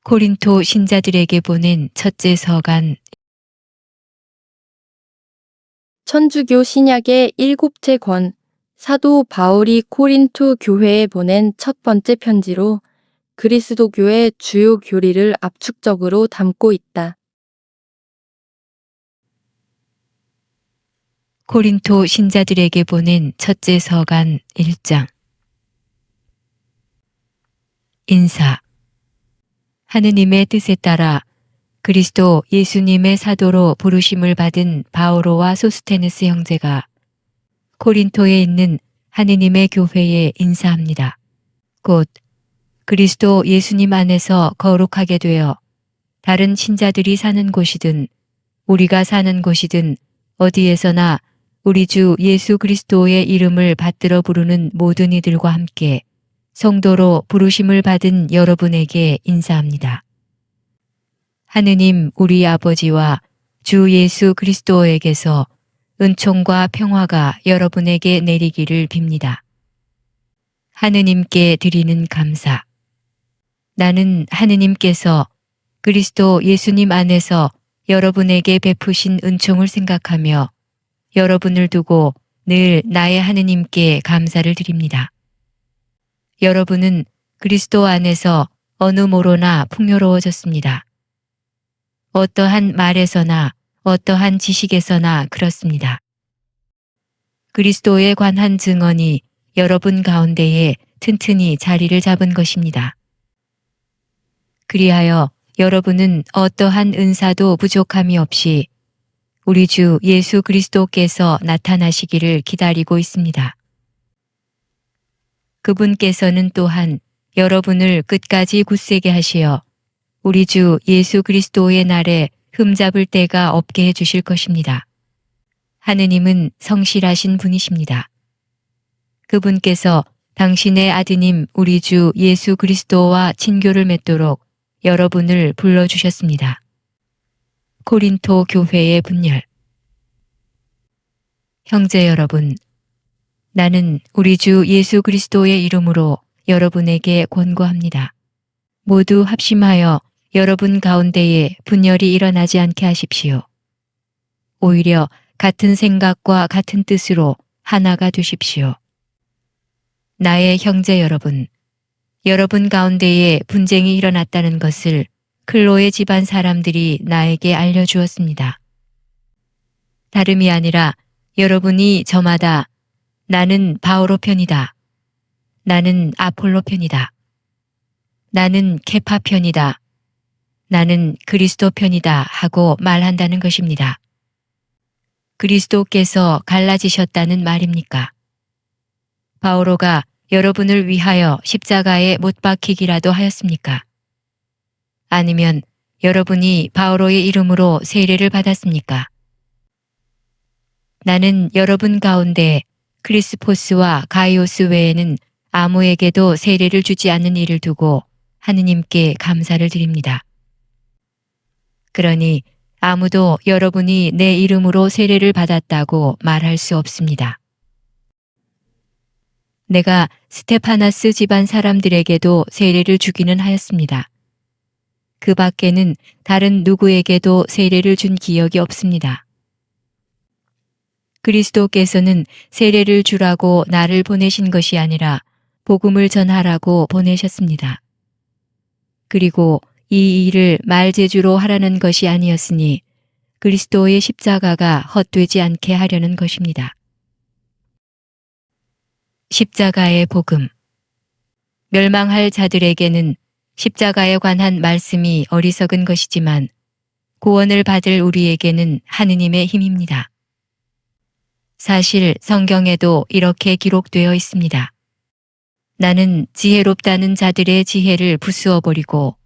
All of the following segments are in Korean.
고린토 신자들에게 보낸 첫째 서간. 천주교 신약의 7째 권, 사도 바울이 코린토 교회에 보낸 첫 번째 편지로 그리스도교의 주요 교리를 압축적으로 담고 있다. 고린토 신자들에게 보낸 첫째 서간 1장. 인사. 하느님의 뜻에 따라 그리스도 예수님의 사도로 부르심을 받은 바오로와 소스테네스 형제가 코린토에 있는 하느님의 교회에 인사합니다. 곧 그리스도 예수님 안에서 거룩하게 되어 다른 신자들이 사는 곳이든 우리가 사는 곳이든 어디에서나 우리 주 예수 그리스도의 이름을 받들어 부르는 모든 이들과 함께 성도로 부르심을 받은 여러분에게 인사합니다. 하느님 우리 아버지와 주 예수 그리스도에게서 은총과 평화가 여러분에게 내리기를 빕니다. 하느님께 드리는 감사. 나는 하느님께서 그리스도 예수님 안에서 여러분에게 베푸신 은총을 생각하며 여러분을 두고 늘 나의 하느님께 감사를 드립니다. 여러분은 그리스도 안에서 어느 모로나 풍요로워졌습니다. 어떠한 말에서나 어떠한 지식에서나 그렇습니다. 그리스도에 관한 증언이 여러분 가운데에 튼튼히 자리를 잡은 것입니다. 그리하여 여러분은 어떠한 은사도 부족함이 없이 우리 주 예수 그리스도께서 나타나시기를 기다리고 있습니다. 그분께서는 또한 여러분을 끝까지 굳세게 하시어 우리 주 예수 그리스도의 날에 흠잡을 데가 없게 해주실 것입니다. 하느님은 성실하신 분이십니다. 그분께서 당신의 아드님 우리 주 예수 그리스도와 친교를 맺도록 여러분을 불러주셨습니다. 코린토 교회의 분열. 형제 여러분, 나는 우리 주 예수 그리스도의 이름으로 여러분에게 권고합니다. 모두 합심하여 여러분 가운데에 분열이 일어나지 않게 하십시오. 오히려 같은 생각과 같은 뜻으로 하나가 되십시오. 나의 형제 여러분, 여러분 가운데에 분쟁이 일어났다는 것을 클로의 집안 사람들이 나에게 알려주었습니다. 다름이 아니라 여러분이 저마다 나는 바오로 편이다. 나는 아폴로 편이다. 나는 케파 편이다. 나는 그리스도 편이다 하고 말한다는 것입니다. 그리스도께서 갈라지셨다는 말입니까? 바오로가 여러분을 위하여 십자가에 못 박히기라도 하였습니까? 아니면 여러분이 바오로의 이름으로 세례를 받았습니까? 나는 여러분 가운데 크리스포스와 가이오스 외에는 아무에게도 세례를 주지 않는 일을 두고 하느님께 감사를 드립니다. 그러니 아무도 여러분이 내 이름으로 세례를 받았다고 말할 수 없습니다. 내가 스테파나스 집안 사람들에게도 세례를 주기는 하였습니다. 그 밖에는 다른 누구에게도 세례를 준 기억이 없습니다. 그리스도께서는 세례를 주라고 나를 보내신 것이 아니라 복음을 전하라고 보내셨습니다. 그리고 이 일을 말재주로 하라는 것이 아니었으니 그리스도의 십자가가 헛되지 않게 하려는 것입니다. 십자가의 복음. 멸망할 자들에게는 십자가에 관한 말씀이 어리석은 것이지만 구원을 받을 우리에게는 하느님의 힘입니다. 사실 성경에도 이렇게 기록되어 있습니다. 나는 지혜롭다는 자들의 지혜를 부수어 버리고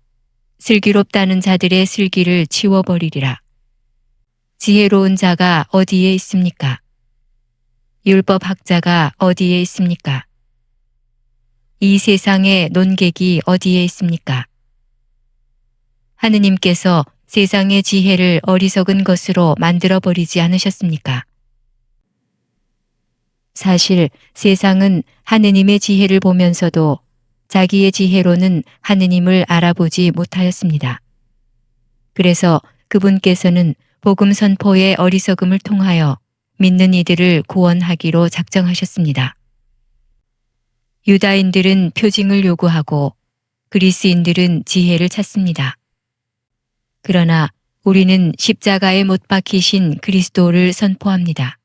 슬기롭다는 자들의 슬기를 치워버리리라. 지혜로운 자가 어디에 있습니까? 율법학자가 어디에 있습니까? 이 세상의 논객이 어디에 있습니까? 하느님께서 세상의 지혜를 어리석은 것으로 만들어버리지 않으셨습니까? 사실 세상은 하느님의 지혜를 보면서도 자기의 지혜로는 하느님을 알아보지 못하였습니다. 그래서 그분께서는 복음 선포의 어리석음을 통하여 믿는 이들을 구원하기로 작정하셨습니다. 유다인들은 표징을 요구하고 그리스인들은 지혜를 찾습니다. 그러나 우리는 십자가에 못 박히신 그리스도를 선포합니다.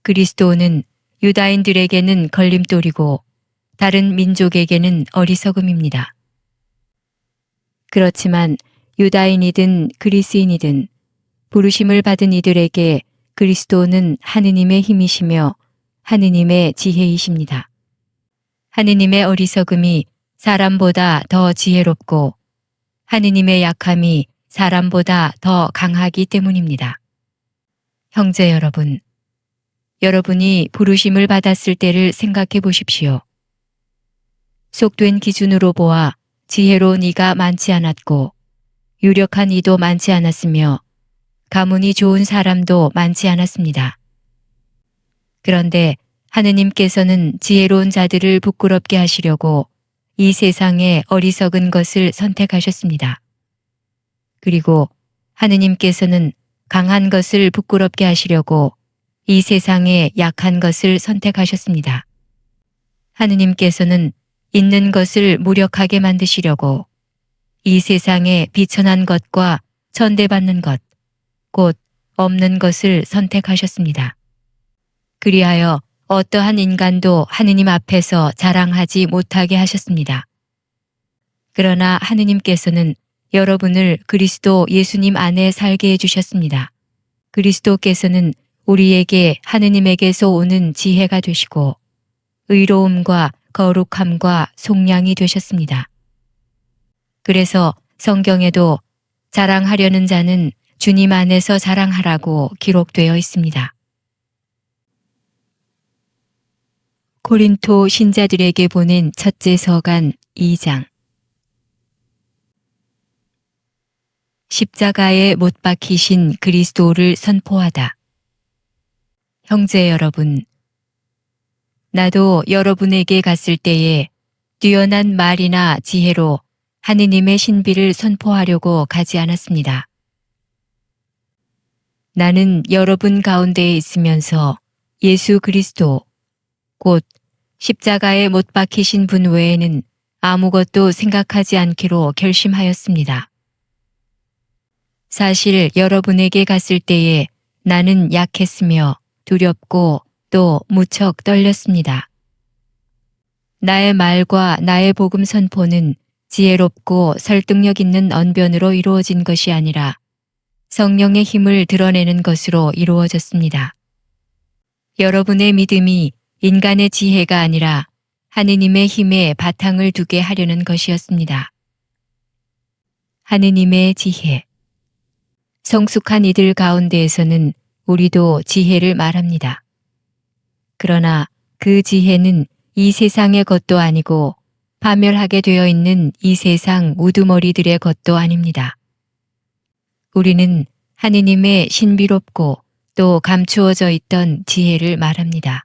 그리스도는 유다인들에게는 걸림돌이고 다른 민족에게는 어리석음입니다. 그렇지만 유다인이든 그리스인이든 부르심을 받은 이들에게 그리스도는 하느님의 힘이시며 하느님의 지혜이십니다. 하느님의 어리석음이 사람보다 더 지혜롭고 하느님의 약함이 사람보다 더 강하기 때문입니다. 형제 여러분, 여러분이 부르심을 받았을 때를 생각해 보십시오. 속된 기준으로 보아 지혜로운 이가 많지 않았고 유력한 이도 많지 않았으며 가문이 좋은 사람도 많지 않았습니다. 그런데 하느님께서는 지혜로운 자들을 부끄럽게 하시려고 이 세상에 어리석은 것을 선택하셨습니다. 그리고 하느님께서는 강한 것을 부끄럽게 하시려고 이 세상에 약한 것을 선택하셨습니다. 하느님께서는 있는 것을 무력하게 만드시려고 이 세상에 비천한 것과 천대받는 것, 곧 없는 것을 선택하셨습니다. 그리하여 어떠한 인간도 하느님 앞에서 자랑하지 못하게 하셨습니다. 그러나 하느님께서는 여러분을 그리스도 예수님 안에 살게 해주셨습니다. 그리스도께서는 우리에게 하느님에게서 오는 지혜가 되시고 의로움과 거룩함과 속량이 되셨습니다. 그래서 성경에도 자랑하려는 자는 주님 안에서 자랑하라고 기록되어 있습니다. 고린토 신자들에게 보낸 첫째 서간 2장. 십자가에 못 박히신 그리스도를 선포하다. 형제 여러분, 나도 여러분에게 갔을 때에 뛰어난 말이나 지혜로 하느님의 신비를 선포하려고 가지 않았습니다. 나는 여러분 가운데에 있으면서 예수 그리스도, 곧 십자가에 못 박히신 분 외에는 아무것도 생각하지 않기로 결심하였습니다. 사실 여러분에게 갔을 때에 나는 약했으며 두렵고 또 무척 떨렸습니다. 나의 말과 나의 복음 선포는 지혜롭고 설득력 있는 언변으로 이루어진 것이 아니라 성령의 힘을 드러내는 것으로 이루어졌습니다. 여러분의 믿음이 인간의 지혜가 아니라 하느님의 힘에 바탕을 두게 하려는 것이었습니다. 하느님의 지혜. 성숙한 이들 가운데에서는 우리도 지혜를 말합니다. 그러나 그 지혜는 이 세상의 것도 아니고 파멸하게 되어 있는 이 세상 우두머리들의 것도 아닙니다. 우리는 하느님의 신비롭고 또 감추어져 있던 지혜를 말합니다.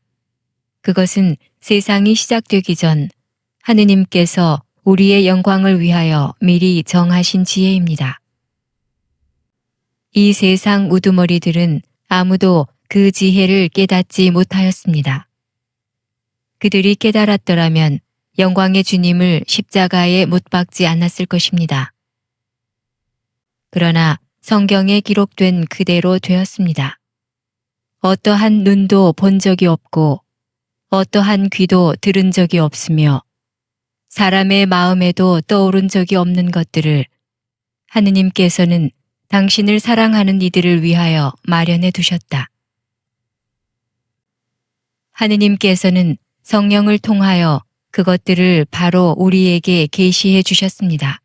그것은 세상이 시작되기 전 하느님께서 우리의 영광을 위하여 미리 정하신 지혜입니다. 이 세상 우두머리들은 아무도 그 지혜를 깨닫지 못하였습니다. 그들이 깨달았더라면 영광의 주님을 십자가에 못 박지 않았을 것입니다. 그러나 성경에 기록된 그대로 되었습니다. 어떠한 눈도 본 적이 없고 어떠한 귀도 들은 적이 없으며 사람의 마음에도 떠오른 적이 없는 것들을 하느님께서는 당신을 사랑하는 이들을 위하여 마련해 두셨다. 하느님께서는 성령을 통하여 그것들을 바로 우리에게 계시해 주셨습니다.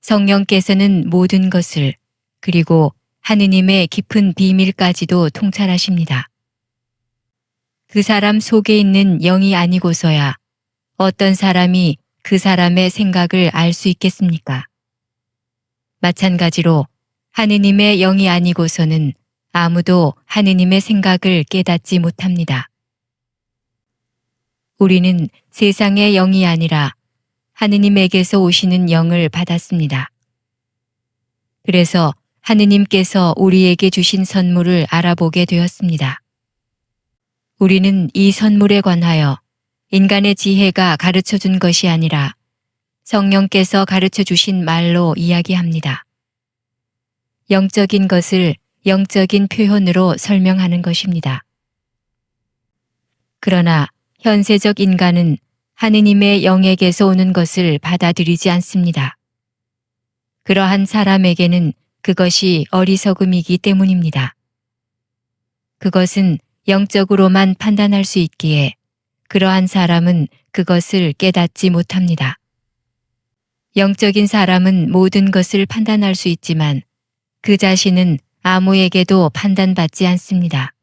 성령께서는 모든 것을 그리고 하느님의 깊은 비밀까지도 통찰하십니다. 그 사람 속에 있는 영이 아니고서야 어떤 사람이 그 사람의 생각을 알 수 있겠습니까? 마찬가지로 하느님의 영이 아니고서는 아무도 하느님의 생각을 깨닫지 못합니다. 우리는 세상의 영이 아니라 하느님에게서 오시는 영을 받았습니다. 그래서 하느님께서 우리에게 주신 선물을 알아보게 되었습니다. 우리는 이 선물에 관하여 인간의 지혜가 가르쳐 준 것이 아니라 성령께서 가르쳐 주신 말로 이야기합니다. 영적인 것을 영적인 표현으로 설명하는 것입니다. 그러나 현세적 인간은 하느님의 영에게서 오는 것을 받아들이지 않습니다. 그러한 사람에게는 그것이 어리석음이기 때문입니다. 그것은 영적으로만 판단할 수 있기에 그러한 사람은 그것을 깨닫지 못합니다. 영적인 사람은 모든 것을 판단할 수 있지만 그 자신은 아무에게도 판단받지 않습니다.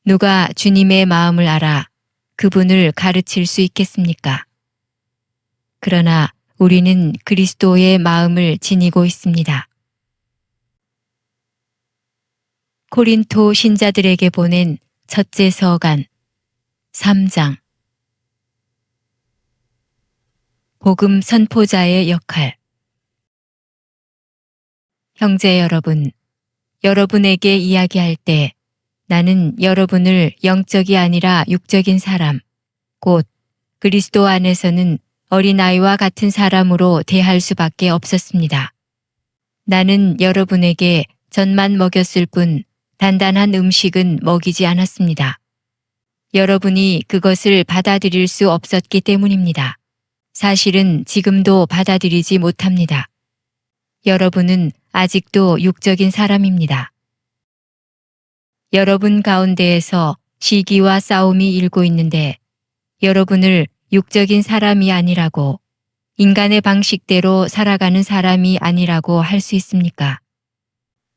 누가 주님의 마음을 알아 그분을 가르칠 수 있겠습니까? 그러나 우리는 그리스도의 마음을 지니고 있습니다. 코린토 신자들에게 보낸 첫째 서간 3장. 복음 선포자의 역할. 형제 여러분, 여러분에게 이야기할 때 나는 여러분을 영적이 아니라 육적인 사람, 곧 그리스도 안에서는 어린아이와 같은 사람으로 대할 수밖에 없었습니다. 나는 여러분에게 젖만 먹였을 뿐 단단한 음식은 먹이지 않았습니다. 여러분이 그것을 받아들일 수 없었기 때문입니다. 사실은 지금도 받아들이지 못합니다. 여러분은 아직도 육적인 사람입니다. 여러분 가운데에서 시기와 싸움이 일고 있는데 여러분을 육적인 사람이 아니라고, 인간의 방식대로 살아가는 사람이 아니라고 할 수 있습니까?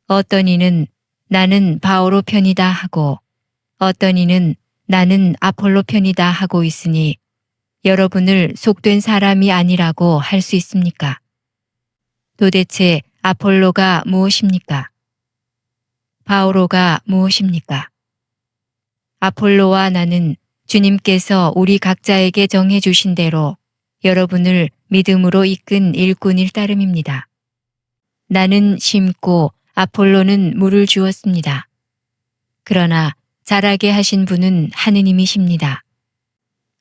어떤 이는 나는 바오로 편이다 하고 어떤 이는 나는 아폴로 편이다 하고 있으니 여러분을 속된 사람이 아니라고 할 수 있습니까? 도대체 아폴로가 무엇입니까? 바오로가 무엇입니까? 아폴로와 나는 주님께서 우리 각자에게 정해주신 대로 여러분을 믿음으로 이끈 일꾼일 따름입니다. 나는 심고 아폴로는 물을 주었습니다. 그러나 자라게 하신 분은 하느님이십니다.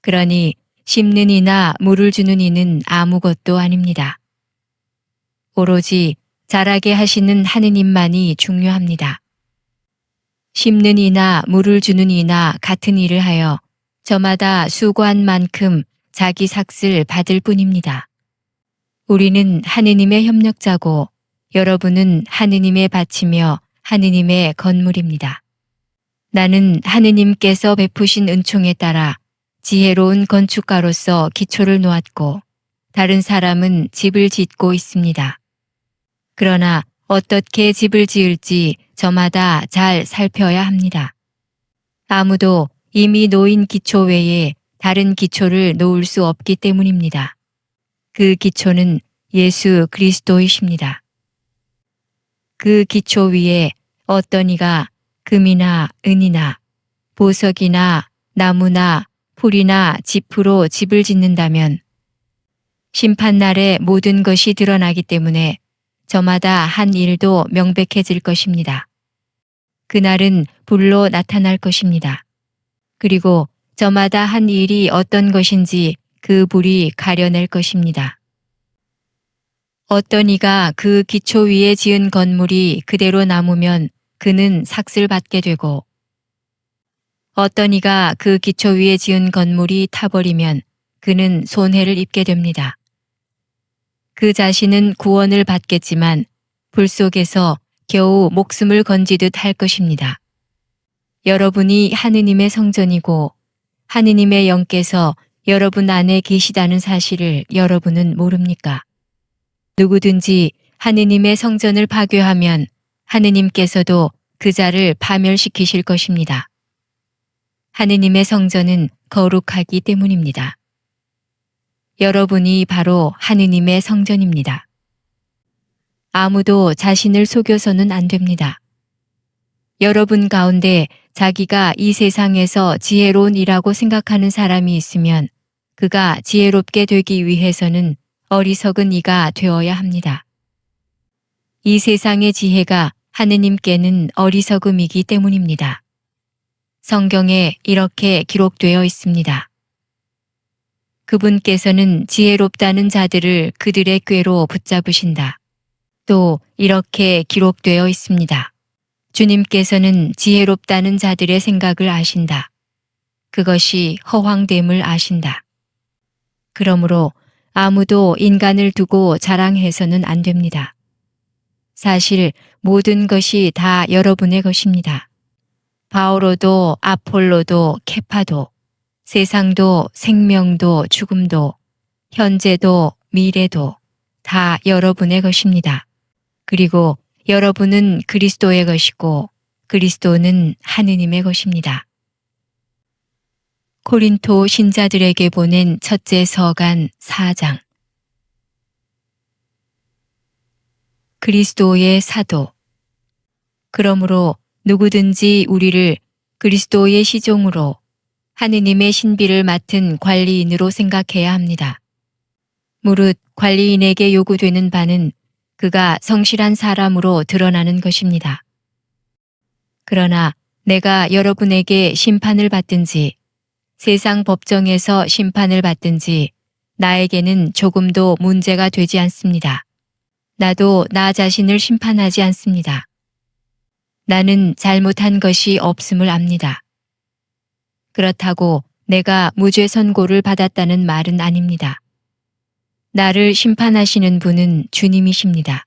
그러니 심는 이나 물을 주는 이는 아무것도 아닙니다. 오로지 자라게 하시는 하느님만이 중요합니다. 심는 이나 물을 주는 이나 같은 일을 하여 저마다 수고한 만큼 자기 삭을 받을 뿐입니다. 우리는 하느님의 협력자고 여러분은 하느님의 밭이며 하느님의 건물입니다. 나는 하느님께서 베푸신 은총에 따라 지혜로운 건축가로서 기초를 놓았고 다른 사람은 집을 짓고 있습니다. 그러나 어떻게 집을 지을지 저마다 잘 살펴야 합니다. 아무도 이미 놓인 기초 외에 다른 기초를 놓을 수 없기 때문입니다. 그 기초는 예수 그리스도이십니다. 그 기초 위에 어떤 이가 금이나 은이나 보석이나 나무나 풀이나 짚으로 집을 짓는다면 심판날에 모든 것이 드러나기 때문에 저마다 한 일도 명백해질 것입니다. 그날은 불로 나타날 것입니다. 그리고 저마다 한 일이 어떤 것인지 그 불이 가려낼 것입니다. 어떤 이가 그 기초 위에 지은 건물이 그대로 남으면 그는 삭을 받게 되고 어떤 이가 그 기초 위에 지은 건물이 타버리면 그는 손해를 입게 됩니다. 그 자신은 구원을 받겠지만 불 속에서 겨우 목숨을 건지듯 할 것입니다. 여러분이 하느님의 성전이고 하느님의 영께서 여러분 안에 계시다는 사실을 여러분은 모릅니까? 누구든지 하느님의 성전을 파괴하면 하느님께서도 그 자를 파멸시키실 것입니다. 하느님의 성전은 거룩하기 때문입니다. 여러분이 바로 하느님의 성전입니다. 아무도 자신을 속여서는 안 됩니다. 여러분 가운데 자기가 이 세상에서 지혜로운이라고 생각하는 사람이 있으면 그가 지혜롭게 되기 위해서는 어리석은 이가 되어야 합니다. 이 세상의 지혜가 하느님께는 어리석음이기 때문입니다. 성경에 이렇게 기록되어 있습니다. 그분께서는 지혜롭다는 자들을 그들의 꾀로 붙잡으신다. 또 이렇게 기록되어 있습니다. 주님께서는 지혜롭다는 자들의 생각을 아신다. 그것이 허황됨을 아신다. 그러므로 아무도 인간을 두고 자랑해서는 안 됩니다. 사실 모든 것이 다 여러분의 것입니다. 바오로도 아폴로도 케파도 세상도 생명도 죽음도 현재도 미래도 다 여러분의 것입니다. 그리고 여러분은 그리스도의 것이고 그리스도는 하느님의 것입니다. 코린토 신자들에게 보낸 첫째 서간 4장. 그리스도의 사도. 그러므로 누구든지 우리를 그리스도의 시종으로 하느님의 신비를 맡은 관리인으로 생각해야 합니다. 무릇 관리인에게 요구되는 바는 그가 성실한 사람으로 드러나는 것입니다. 그러나 내가 여러분에게 심판을 받든지 세상 법정에서 심판을 받든지 나에게는 조금도 문제가 되지 않습니다. 나도 나 자신을 심판하지 않습니다. 나는 잘못한 것이 없음을 압니다. 그렇다고 내가 무죄 선고를 받았다는 말은 아닙니다. 나를 심판하시는 분은 주님이십니다.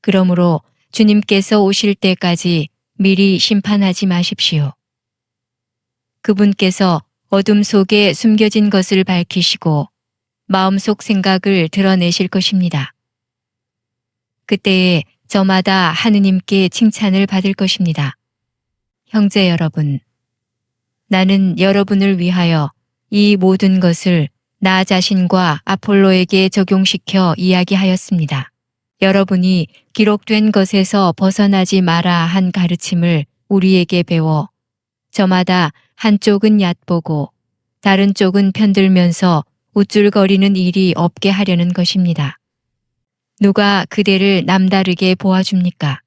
그러므로 주님께서 오실 때까지 미리 심판하지 마십시오. 그분께서 어둠 속에 숨겨진 것을 밝히시고 마음속 생각을 드러내실 것입니다. 그때에 저마다 하느님께 칭찬을 받을 것입니다. 형제 여러분, 나는 여러분을 위하여 이 모든 것을 나 자신과 아폴로에게 적용시켜 이야기하였습니다. 여러분이 기록된 것에서 벗어나지 마라 한 가르침을 우리에게 배워 저마다 한쪽은 얕보고 다른 쪽은 편들면서 우쭐거리는 일이 없게 하려는 것입니다. 누가 그대를 남다르게 보아줍니까?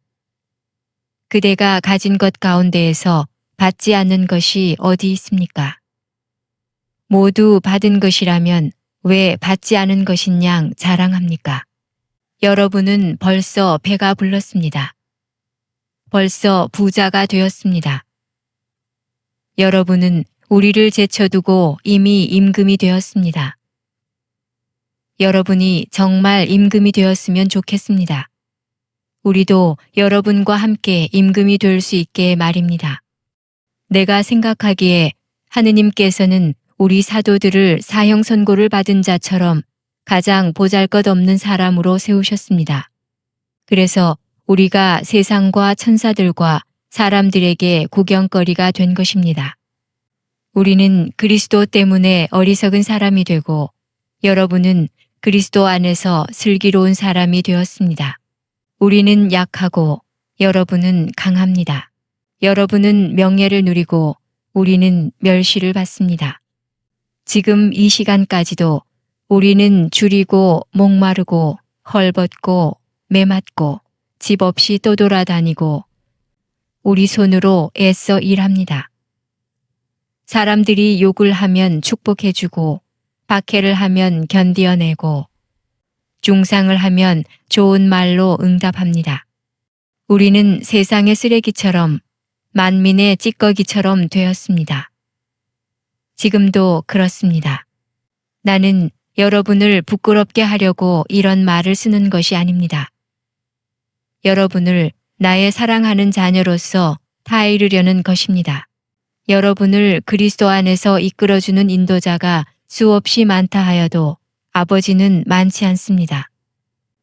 그대가 가진 것 가운데에서 받지 않는 것이 어디 있습니까? 모두 받은 것이라면 왜 받지 않은 것인 양 자랑합니까? 여러분은 벌써 배가 불렀습니다. 벌써 부자가 되었습니다. 여러분은 우리를 제쳐두고 이미 임금이 되었습니다. 여러분이 정말 임금이 되었으면 좋겠습니다. 우리도 여러분과 함께 임금이 될 수 있게 말입니다. 내가 생각하기에 하느님께서는 우리 사도들을 사형 선고를 받은 자처럼 가장 보잘것없는 사람으로 세우셨습니다. 그래서 우리가 세상과 천사들과 사람들에게 구경거리가 된 것입니다. 우리는 그리스도 때문에 어리석은 사람이 되고 여러분은 그리스도 안에서 슬기로운 사람이 되었습니다. 우리는 약하고 여러분은 강합니다. 여러분은 명예를 누리고 우리는 멸시를 받습니다. 지금 이 시간까지도 우리는 줄이고 목마르고 헐벗고 매맞고 집 없이 떠돌아다니고 우리 손으로 애써 일합니다. 사람들이 욕을 하면 축복해주고 박해를 하면 견디어내고 중상을 하면 좋은 말로 응답합니다. 우리는 세상의 쓰레기처럼 만민의 찌꺼기처럼 되었습니다. 지금도 그렇습니다. 나는 여러분을 부끄럽게 하려고 이런 말을 쓰는 것이 아닙니다. 여러분을 나의 사랑하는 자녀로서 타이르려는 것입니다. 여러분을 그리스도 안에서 이끌어주는 인도자가 수없이 많다 하여도 아버지는 많지 않습니다.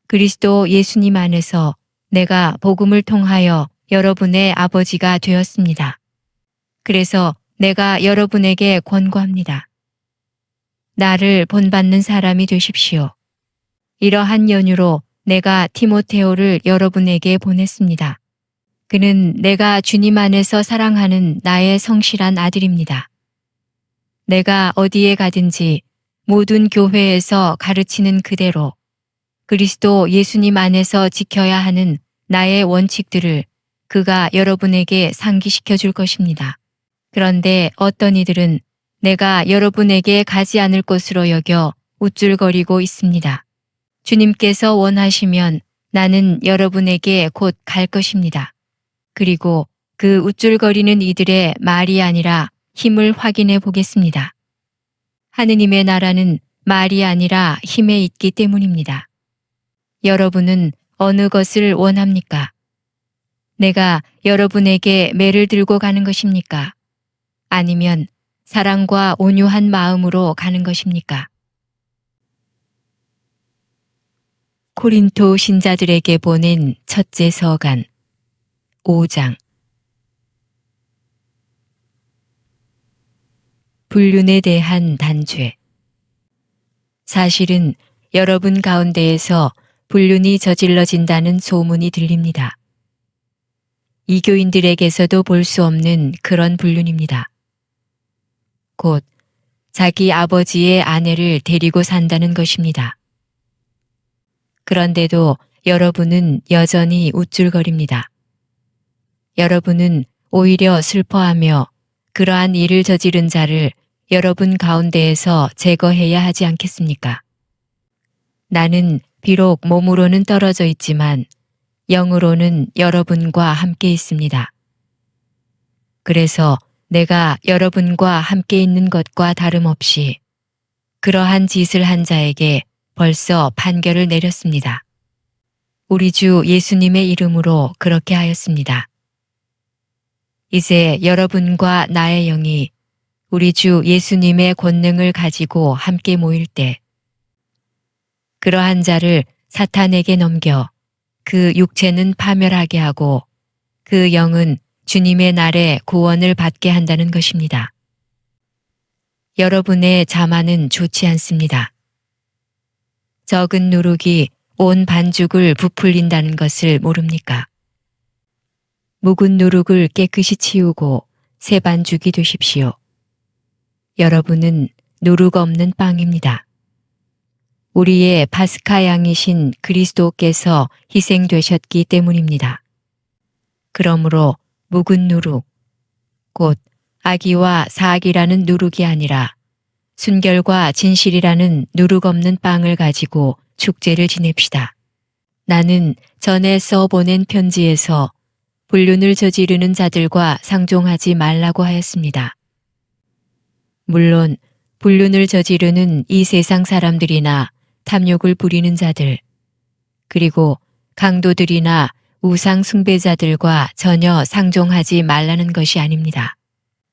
그리스도 예수님 안에서 내가 복음을 통하여 여러분의 아버지가 되었습니다. 그래서 내가 여러분에게 권고합니다. 나를 본받는 사람이 되십시오. 이러한 연유로 내가 티모테오를 여러분에게 보냈습니다. 그는 내가 주님 안에서 사랑하는 나의 성실한 아들입니다. 내가 어디에 가든지 모든 교회에서 가르치는 그대로 그리스도 예수님 안에서 지켜야 하는 나의 원칙들을 그가 여러분에게 상기시켜 줄 것입니다. 그런데 어떤 이들은 내가 여러분에게 가지 않을 것으로 여겨 우쭐거리고 있습니다. 주님께서 원하시면 나는 여러분에게 곧 갈 것입니다. 그리고 그 우쭐거리는 이들의 말이 아니라 힘을 확인해 보겠습니다. 하느님의 나라는 말이 아니라 힘에 있기 때문입니다. 여러분은 어느 것을 원합니까? 내가 여러분에게 매를 들고 가는 것입니까? 아니면 사랑과 온유한 마음으로 가는 것입니까? 코린토 신자들에게 보낸 첫째 서간 5장. 불륜에 대한 단죄. 사실은 여러분 가운데에서 불륜이 저질러진다는 소문이 들립니다. 이교인들에게서도 볼 수 없는 그런 불륜입니다. 곧 자기 아버지의 아내를 데리고 산다는 것입니다. 그런데도 여러분은 여전히 우쭐거립니다. 여러분은 오히려 슬퍼하며 그러한 일을 저지른 자를 여러분 가운데에서 제거해야 하지 않겠습니까? 나는 비록 몸으로는 떨어져 있지만 영으로는 여러분과 함께 있습니다. 그래서 내가 여러분과 함께 있는 것과 다름없이 그러한 짓을 한 자에게 벌써 판결을 내렸습니다. 우리 주 예수님의 이름으로 그렇게 하였습니다. 이제 여러분과 나의 영이 우리 주 예수님의 권능을 가지고 함께 모일 때 그러한 자를 사탄에게 넘겨 그 육체는 파멸하게 하고 그 영은 주님의 날에 구원을 받게 한다는 것입니다. 여러분의 자만은 좋지 않습니다. 적은 누룩이 온 반죽을 부풀린다는 것을 모릅니까? 묵은 누룩을 깨끗이 치우고 새 반죽이 되십시오. 여러분은 누룩 없는 빵입니다. 우리의 파스카 양이신 그리스도께서 희생되셨기 때문입니다. 그러므로 묵은 누룩, 곧 악의와 사악이라는 누룩이 아니라 순결과 진실이라는 누룩 없는 빵을 가지고 축제를 지냅시다. 나는 전에 써보낸 편지에서 불륜을 저지르는 자들과 상종하지 말라고 하였습니다. 물론 불륜을 저지르는 이 세상 사람들이나 탐욕을 부리는 자들, 그리고 강도들이나 우상 숭배자들과 전혀 상종하지 말라는 것이 아닙니다.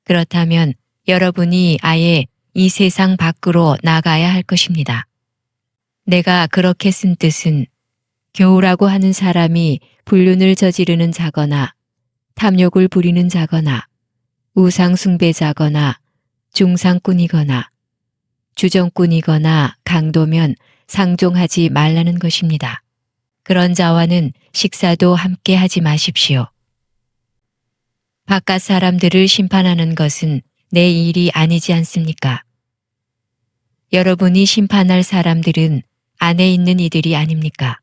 그렇다면 여러분이 아예 이 세상 밖으로 나가야 할 것입니다. 내가 그렇게 쓴 뜻은 교우라고 하는 사람이 불륜을 저지르는 자거나 탐욕을 부리는 자거나 우상 숭배자거나 중상꾼이거나 주정꾼이거나 강도면 상종하지 말라는 것입니다. 그런 자와는 식사도 함께 하지 마십시오. 바깥 사람들을 심판하는 것은 내 일이 아니지 않습니까? 여러분이 심판할 사람들은 안에 있는 이들이 아닙니까?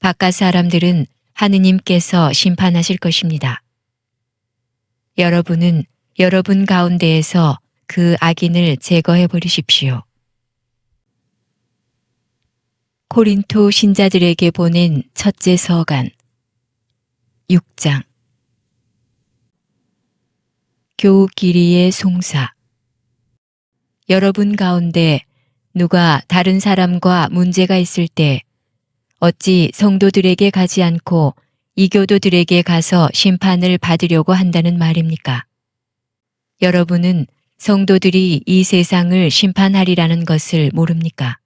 바깥 사람들은 하느님께서 심판하실 것입니다. 여러분은 여러분 가운데에서 그 악인을 제거해 버리십시오. 코린토 신자들에게 보낸 첫째 서간 6장. 교우끼리의 송사. 여러분 가운데 누가 다른 사람과 문제가 있을 때 어찌 성도들에게 가지 않고 이교도들에게 가서 심판을 받으려고 한다는 말입니까? 여러분은 성도들이 이 세상을 심판하리라는 것을 모릅니까?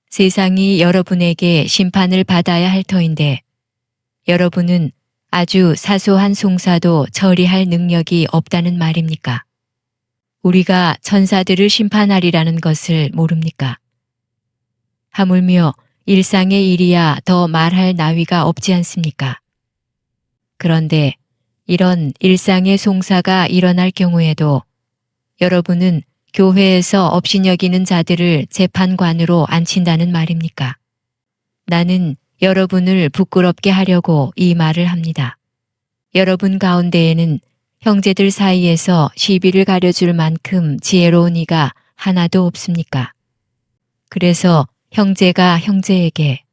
세상이 여러분에게 심판을 받아야 할 터인데 여러분은 아주 사소한 송사도 처리할 능력이 없다는 말입니까? 우리가 천사들을 심판하리라는 것을 모릅니까? 하물며 일상의 일이야 더 말할 나위가 없지 않습니까? 그런데 이런 일상의 송사가 일어날 경우에도 여러분은 교회에서 업신여기는 자들을 재판관으로 앉힌다는 말입니까? 나는 여러분을 부끄럽게 하려고 이 말을 합니다. 여러분 가운데에는 형제들 사이에서 시비를 가려줄 만큼 지혜로운 이가 하나도 없습니까? 그래서 형제가 형제에게,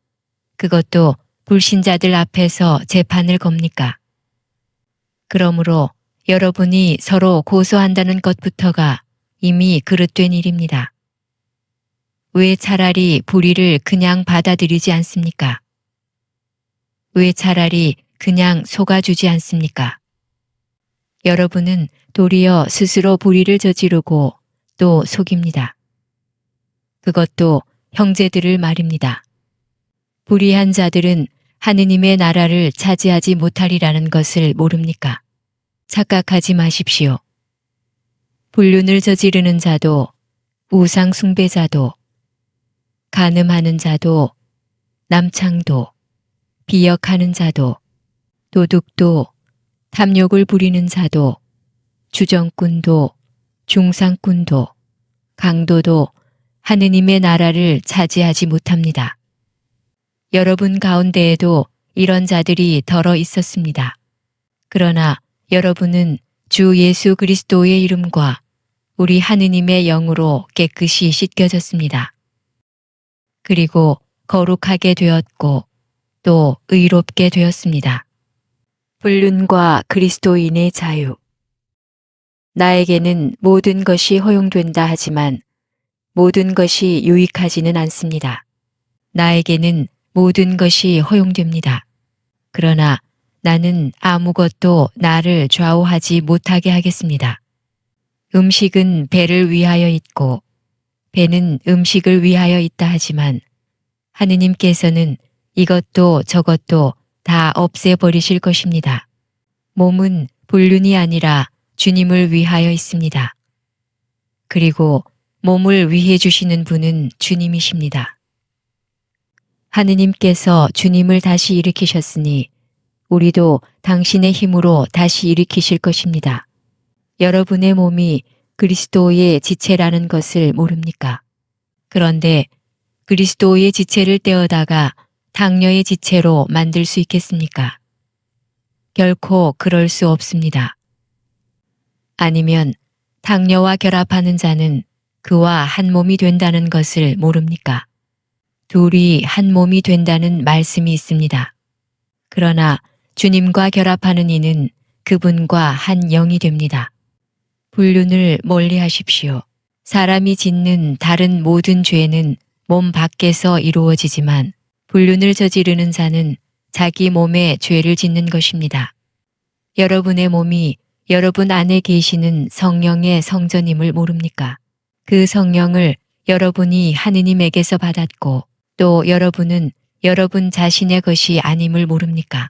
그것도 불신자들 앞에서 재판을 겁니까? 그러므로 여러분이 서로 고소한다는 것부터가 이미 그릇된 일입니다. 왜 차라리 불의를 그냥 받아들이지 않습니까? 왜 차라리 그냥 속아주지 않습니까? 여러분은 도리어 스스로 불의를 저지르고 또 속입니다. 그것도 형제들을 말입니다. 불의한 자들은 하느님의 나라를 차지하지 못하리라는 것을 모릅니까? 착각하지 마십시오. 불륜을 저지르는 자도, 우상 숭배자도, 간음하는 자도, 남창도, 비역하는 자도, 도둑도, 탐욕을 부리는 자도, 주정꾼도, 중상꾼도, 강도도 하느님의 나라를 차지하지 못합니다. 여러분 가운데에도 이런 자들이 덜어 있었습니다. 그러나 여러분은 주 예수 그리스도의 이름과 우리 하느님의 영으로 깨끗이 씻겨졌습니다. 그리고 거룩하게 되었고 또 의롭게 되었습니다. 불륜과 그리스도인의 자유. 나에게는 모든 것이 허용된다 하지만 모든 것이 유익하지는 않습니다. 나에게는 모든 것이 허용됩니다. 그러나 나는 아무것도 나를 좌우하지 못하게 하겠습니다. 음식은 배를 위하여 있고 배는 음식을 위하여 있다 하지만 하느님께서는 이것도 저것도 다 없애버리실 것입니다. 몸은 불륜이 아니라 주님을 위하여 있습니다. 그리고 몸을 위해 주시는 분은 주님이십니다. 하느님께서 주님을 다시 일으키셨으니 우리도 당신의 힘으로 다시 일으키실 것입니다. 여러분의 몸이 그리스도의 지체라는 것을 모릅니까? 그런데 그리스도의 지체를 떼어다가 당녀의 지체로 만들 수 있겠습니까? 결코 그럴 수 없습니다. 아니면 당녀와 결합하는 자는 그와 한 몸이 된다는 것을 모릅니까? 둘이 한 몸이 된다는 말씀이 있습니다. 그러나 주님과 결합하는 이는 그분과 한 영이 됩니다. 불륜을 멀리 하십시오. 사람이 짓는 다른 모든 죄는 몸 밖에서 이루어지지만 불륜을 저지르는 자는 자기 몸에 죄를 짓는 것입니다. 여러분의 몸이 여러분 안에 계시는 성령의 성전임을 모릅니까? 그 성령을 여러분이 하느님에게서 받았고 또 여러분은 여러분 자신의 것이 아님을 모릅니까?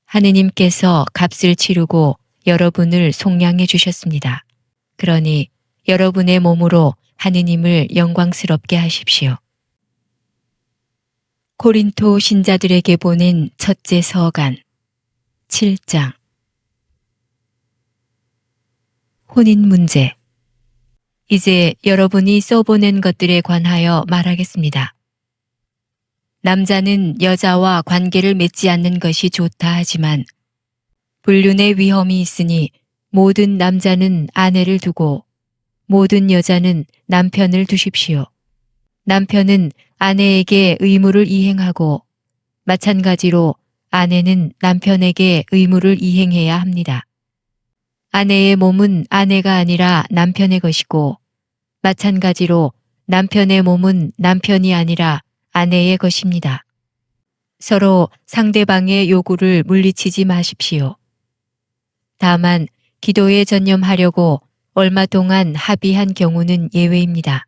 하느님께서 값을 치르고 여러분을 속량해 주셨습니다. 그러니 여러분의 몸으로 하느님을 영광스럽게 하십시오. 고린토 신자들에게 보낸 첫째 서간 7장. 혼인 문제. 이제 여러분이 써보낸 것들에 관하여 말하겠습니다. 남자는 여자와 관계를 맺지 않는 것이 좋다 하지만 불륜의 위험이 있으니 모든 남자는 아내를 두고 모든 여자는 남편을 두십시오. 남편은 아내에게 의무를 이행하고 마찬가지로 아내는 남편에게 의무를 이행해야 합니다. 아내의 몸은 아내가 아니라 남편의 것이고 마찬가지로 남편의 몸은 남편이 아니라 아내의 것입니다. 서로 상대방의 요구를 물리치지 마십시오. 다만 기도에 전념하려고 얼마 동안 합의한 경우는 예외입니다.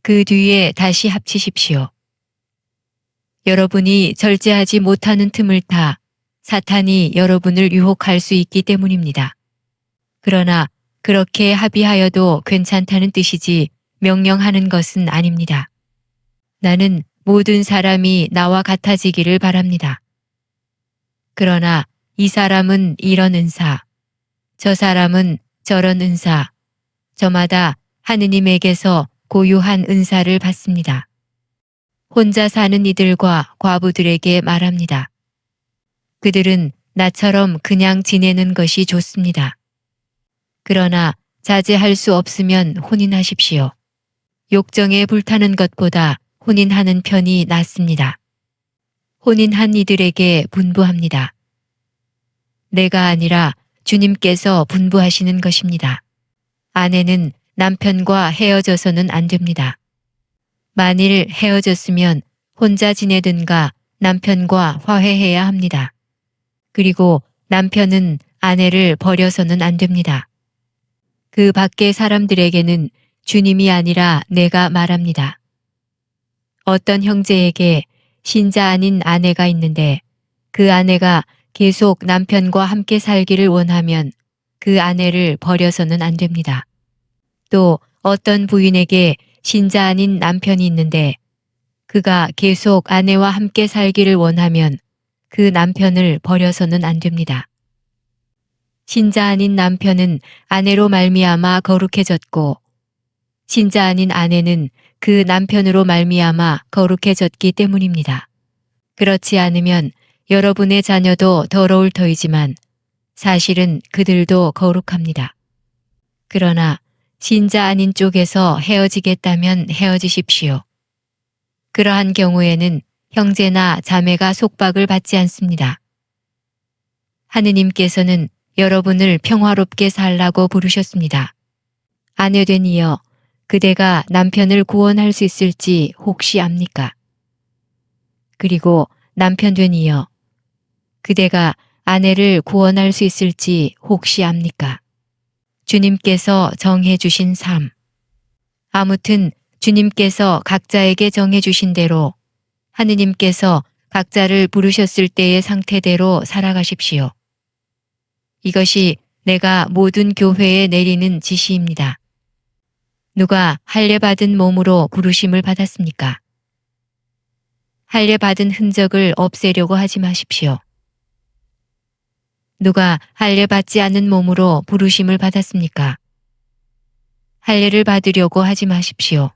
그 뒤에 다시 합치십시오. 여러분이 절제하지 못하는 틈을 타 사탄이 여러분을 유혹할 수 있기 때문입니다. 그러나 그렇게 합의하여도 괜찮다는 뜻이지 명령하는 것은 아닙니다. 나는 모든 사람이 나와 같아지기를 바랍니다. 그러나 이 사람은 이런 은사, 저 사람은 저런 은사, 저마다 하느님에게서 고유한 은사를 받습니다. 혼자 사는 이들과 과부들에게 말합니다. 그들은 나처럼 그냥 지내는 것이 좋습니다. 그러나 자제할 수 없으면 혼인하십시오. 욕정에 불타는 것보다 혼인하는 편이 낫습니다. 혼인한 이들에게 분부합니다. 내가 아니라 주님께서 분부하시는 것입니다. 아내는 남편과 헤어져서는 안 됩니다. 만일 헤어졌으면 혼자 지내든가 남편과 화해해야 합니다. 그리고 남편은 아내를 버려서는 안 됩니다. 그 밖의 사람들에게는 주님이 아니라 내가 말합니다. 어떤 형제에게 신자 아닌 아내가 있는데 그 아내가 계속 남편과 함께 살기를 원하면 그 아내를 버려서는 안 됩니다. 또 어떤 부인에게 신자 아닌 남편이 있는데 그가 계속 아내와 함께 살기를 원하면 그 남편을 버려서는 안 됩니다. 신자 아닌 남편은 아내로 말미암아 거룩해졌고 신자 아닌 아내는 그 남편으로 말미암아 거룩해졌기 때문입니다. 그렇지 않으면 여러분의 자녀도 더러울 터이지만 사실은 그들도 거룩합니다. 그러나 신자 아닌 쪽에서 헤어지겠다면 헤어지십시오. 그러한 경우에는 형제나 자매가 속박을 받지 않습니다. 하느님께서는 여러분을 평화롭게 살라고 부르셨습니다. 아내된 이여, 그대가 남편을 구원할 수 있을지 혹시 압니까? 그리고 남편된 이여, 그대가 아내를 구원할 수 있을지 혹시 압니까? 주님께서 정해 주신 삶. 아무튼 주님께서 각자에게 정해 주신 대로 하느님께서 각자를 부르셨을 때의 상태대로 살아가십시오. 이것이 내가 모든 교회에 내리는 지시입니다. 누가 할례 받은 몸으로 부르심을 받았습니까? 할례 받은 흔적을 없애려고 하지 마십시오. 누가 할례 받지 않은 몸으로 부르심을 받았습니까? 할례를 받으려고 하지 마십시오.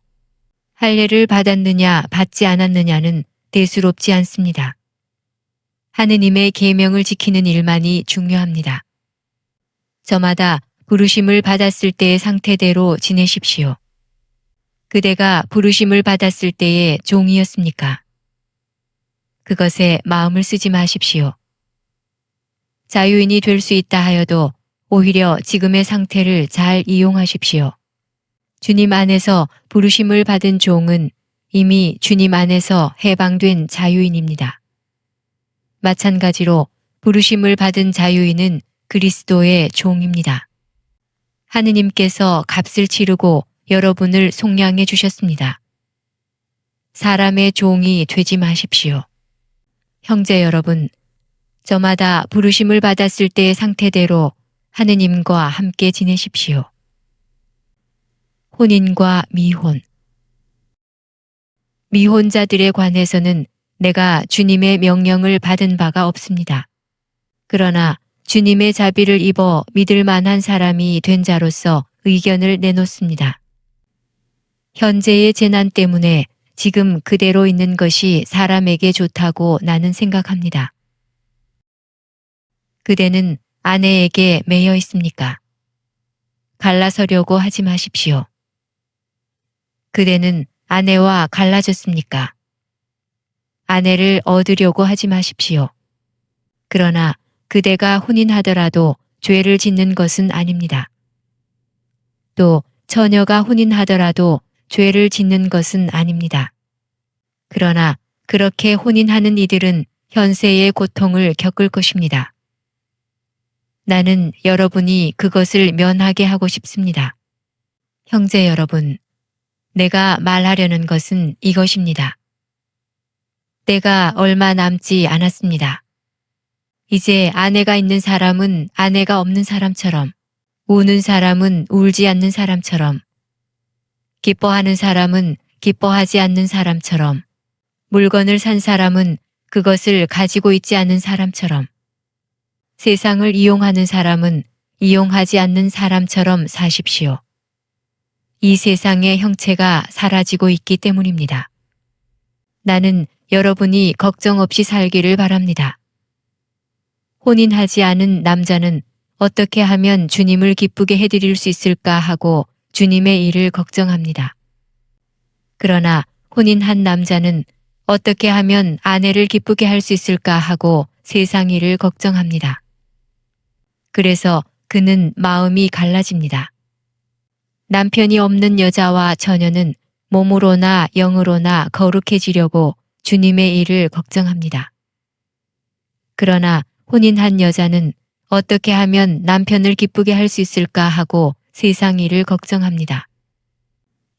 할례를 받았느냐 받지 않았느냐는 대수롭지 않습니다. 하느님의 계명을 지키는 일만이 중요합니다. 저마다 부르심을 받았을 때의 상태대로 지내십시오. 그대가 부르심을 받았을 때의 종이었습니까? 그것에 마음을 쓰지 마십시오. 자유인이 될 수 있다 하여도 오히려 지금의 상태를 잘 이용하십시오. 주님 안에서 부르심을 받은 종은 이미 주님 안에서 해방된 자유인입니다. 마찬가지로 부르심을 받은 자유인은 그리스도의 종입니다. 하느님께서 값을 치르고 여러분을 속량해 주셨습니다. 사람의 종이 되지 마십시오. 형제 여러분, 저마다 부르심을 받았을 때의 상태대로 하느님과 함께 지내십시오. 혼인과 미혼. 미혼자들에 관해서는 내가 주님의 명령을 받은 바가 없습니다. 그러나 주님의 자비를 입어 믿을 만한 사람이 된 자로서 의견을 내놓습니다. 현재의 재난 때문에 지금 그대로 있는 것이 사람에게 좋다고 나는 생각합니다. 그대는 아내에게 매여 있습니까? 갈라서려고 하지 마십시오. 그대는 아내와 갈라졌습니까? 아내를 얻으려고 하지 마십시오. 그러나 그대가 혼인하더라도 죄를 짓는 것은 아닙니다. 또 처녀가 혼인하더라도 죄를 짓는 것은 아닙니다. 그러나 그렇게 혼인하는 이들은 현세의 고통을 겪을 것입니다. 나는 여러분이 그것을 면하게 하고 싶습니다. 형제 여러분, 내가 말하려는 것은 이것입니다. 때가 얼마 남지 않았습니다. 이제 아내가 있는 사람은 아내가 없는 사람처럼, 우는 사람은 울지 않는 사람처럼, 기뻐하는 사람은 기뻐하지 않는 사람처럼, 물건을 산 사람은 그것을 가지고 있지 않는 사람처럼, 세상을 이용하는 사람은 이용하지 않는 사람처럼 사십시오. 이 세상의 형체가 사라지고 있기 때문입니다. 나는 여러분이 걱정 없이 살기를 바랍니다. 혼인하지 않은 남자는 어떻게 하면 주님을 기쁘게 해드릴 수 있을까 하고 주님의 일을 걱정합니다. 그러나 혼인한 남자는 어떻게 하면 아내를 기쁘게 할 수 있을까 하고 세상 일을 걱정합니다. 그래서 그는 마음이 갈라집니다. 남편이 없는 여자와 처녀는 몸으로나 영으로나 거룩해지려고 주님의 일을 걱정합니다. 그러나 혼인한 여자는 어떻게 하면 남편을 기쁘게 할 수 있을까 하고 세상 일을 걱정합니다.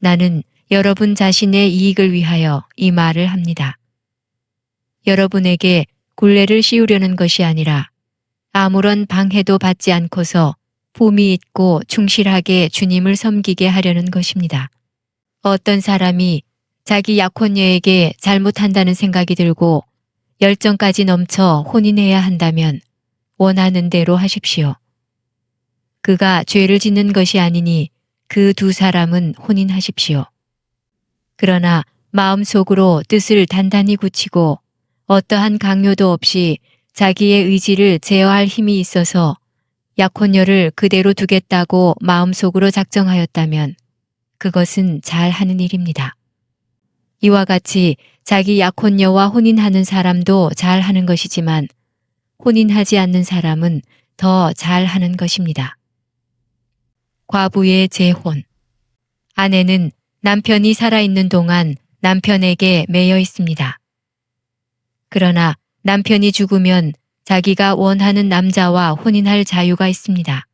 나는 여러분 자신의 이익을 위하여 이 말을 합니다. 여러분에게 굴레를 씌우려는 것이 아니라 아무런 방해도 받지 않고서 품위 있고 충실하게 주님을 섬기게 하려는 것입니다. 어떤 사람이 자기 약혼녀에게 잘못한다는 생각이 들고 열정까지 넘쳐 혼인해야 한다면 원하는 대로 하십시오. 그가 죄를 짓는 것이 아니니 그 두 사람은 혼인하십시오. 그러나 마음속으로 뜻을 단단히 굳히고 어떠한 강요도 없이 자기의 의지를 제어할 힘이 있어서 약혼녀를 그대로 두겠다고 마음속으로 작정하였다면 그것은 잘 하는 일입니다. 이와 같이 자기 약혼녀와 혼인하는 사람도 잘 하는 것이지만 혼인하지 않는 사람은 더 잘 하는 것입니다. 과부의 재혼. 아내는 남편이 살아있는 동안 남편에게 매여 있습니다. 그러나 남편이 죽으면 자기가 원하는 남자와 혼인할 자유가 있습니다.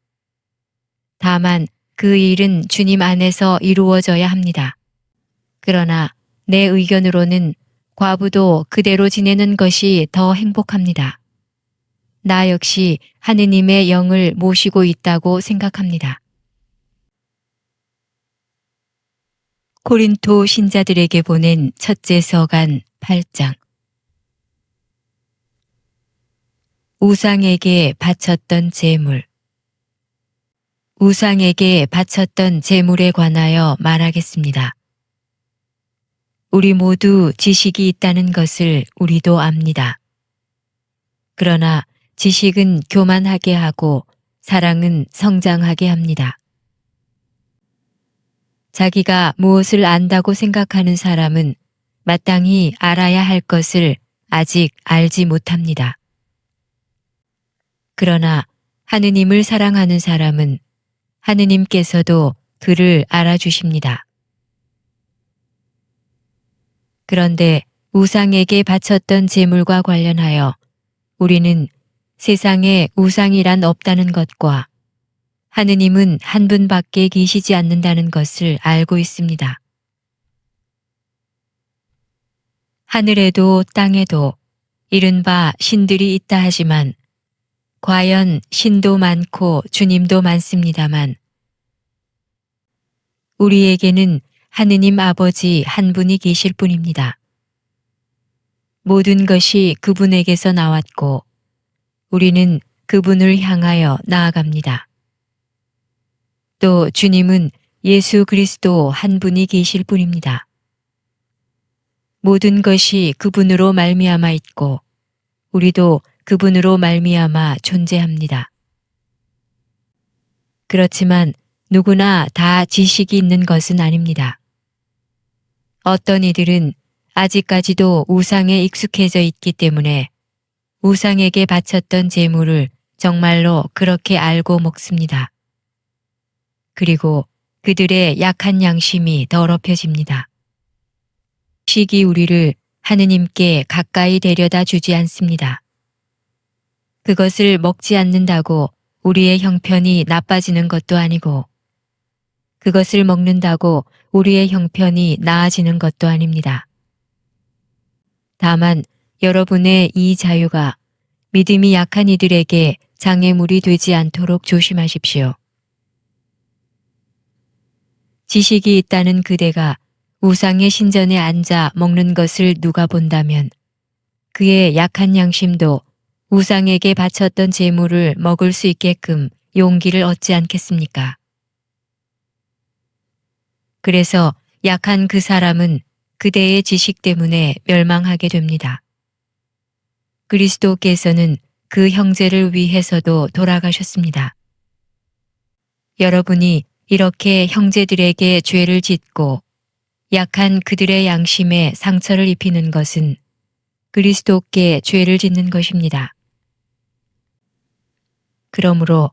다만 그 일은 주님 안에서 이루어져야 합니다. 그러나 내 의견으로는 과부도 그대로 지내는 것이 더 행복합니다. 나 역시 하느님의 영을 모시고 있다고 생각합니다. 고린도 신자들에게 보낸 첫째 서간 8장. 우상에게 바쳤던 제물. 우상에게 바쳤던 제물에 관하여 말하겠습니다. 우리 모두 지식이 있다는 것을 우리도 압니다. 그러나 지식은 교만하게 하고 사랑은 성장하게 합니다. 자기가 무엇을 안다고 생각하는 사람은 마땅히 알아야 할 것을 아직 알지 못합니다. 그러나 하느님을 사랑하는 사람은 하느님께서도 그를 알아주십니다. 그런데 우상에게 바쳤던 제물과 관련하여 우리는 세상에 우상이란 없다는 것과 하느님은 한 분밖에 계시지 않는다는 것을 알고 있습니다. 하늘에도 땅에도 이른바 신들이 있다 하지만 과연 신도 많고 주님도 많습니다만 우리에게는 하느님 아버지 한 분이 계실 뿐입니다. 모든 것이 그분에게서 나왔고 우리는 그분을 향하여 나아갑니다. 또 주님은 예수 그리스도 한 분이 계실 뿐입니다. 모든 것이 그분으로 말미암아 있고 우리도 그분으로 말미암아 존재합니다. 그렇지만 누구나 다 지식이 있는 것은 아닙니다. 어떤 이들은 아직까지도 우상에 익숙해져 있기 때문에 우상에게 바쳤던 제물을 정말로 그렇게 알고 먹습니다. 그리고 그들의 약한 양심이 더럽혀집니다. 지식이 우리를 하느님께 가까이 데려다 주지 않습니다. 그것을 먹지 않는다고 우리의 형편이 나빠지는 것도 아니고 그것을 먹는다고 우리의 형편이 나아지는 것도 아닙니다. 다만 여러분의 이 자유가 믿음이 약한 이들에게 장애물이 되지 않도록 조심하십시오. 지식이 있다는 그대가 우상의 신전에 앉아 먹는 것을 누가 본다면 그의 약한 양심도 우상에게 바쳤던 제물을 먹을 수 있게끔 용기를 얻지 않겠습니까? 그래서 약한 그 사람은 그대의 지식 때문에 멸망하게 됩니다. 그리스도께서는 그 형제를 위해서도 돌아가셨습니다. 여러분이 이렇게 형제들에게 죄를 짓고 약한 그들의 양심에 상처를 입히는 것은 그리스도께 죄를 짓는 것입니다. 그러므로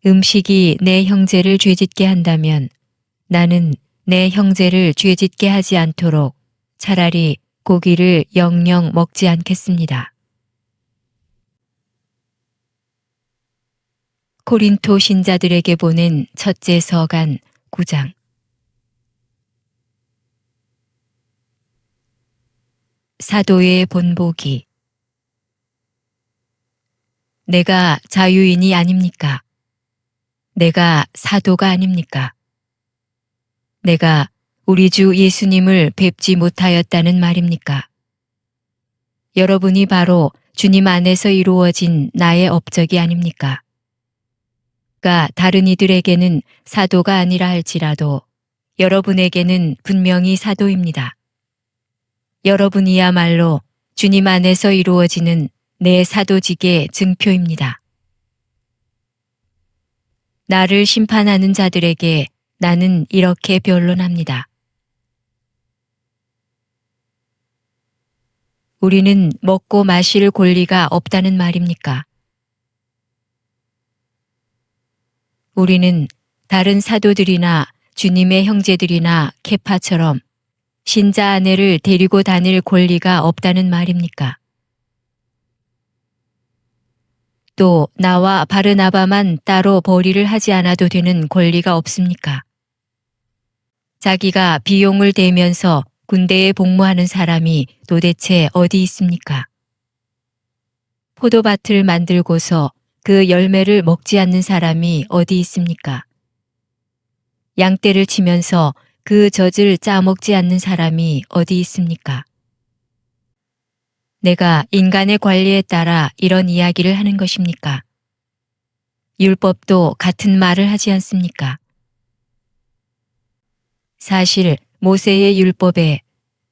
음식이 내 형제를 죄짓게 한다면 나는 내 형제를 죄짓게 하지 않도록 차라리 고기를 영영 먹지 않겠습니다. 코린토 신자들에게 보낸 첫째 서간 9장. 사도의 본보기. 내가 자유인이 아닙니까? 내가 사도가 아닙니까? 내가 우리 주 예수님을 뵙지 못하였다는 말입니까? 여러분이 바로 주님 안에서 이루어진 나의 업적이 아닙니까? 가 다른 이들에게는 사도가 아니라 할지라도 여러분에게는 분명히 사도입니다. 여러분이야말로 주님 안에서 이루어지는 내 사도직의 증표입니다. 나를 심판하는 자들에게 나는 이렇게 변론합니다. 우리는 먹고 마실 권리가 없다는 말입니까? 우리는 다른 사도들이나 주님의 형제들이나 케파처럼 신자 아내를 데리고 다닐 권리가 없다는 말입니까? 또 나와 바르나바만 따로 벌이를 하지 않아도 되는 권리가 없습니까? 자기가 비용을 대면서 군대에 복무하는 사람이 도대체 어디 있습니까? 포도밭을 만들고서 그 열매를 먹지 않는 사람이 어디 있습니까? 양떼를 치면서 그 젖을 짜먹지 않는 사람이 어디 있습니까? 내가 인간의 관리에 따라 이런 이야기를 하는 것입니까? 율법도 같은 말을 하지 않습니까? 사실 모세의 율법에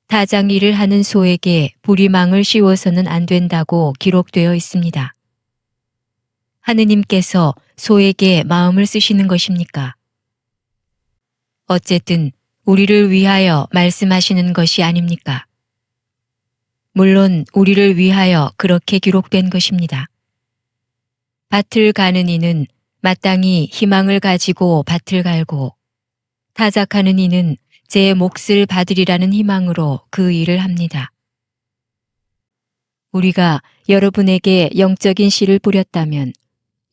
타장 일을 하는 소에게 부리망을 씌워서는 안 된다고 기록되어 있습니다. 하느님께서 소에게 마음을 쓰시는 것입니까? 어쨌든 우리를 위하여 말씀하시는 것이 아닙니까? 물론 우리를 위하여 그렇게 기록된 것입니다. 밭을 가는 이는 마땅히 희망을 가지고 밭을 갈고 타작하는 이는 제 몫을 받으리라는 희망으로 그 일을 합니다. 우리가 여러분에게 영적인 씨를 뿌렸다면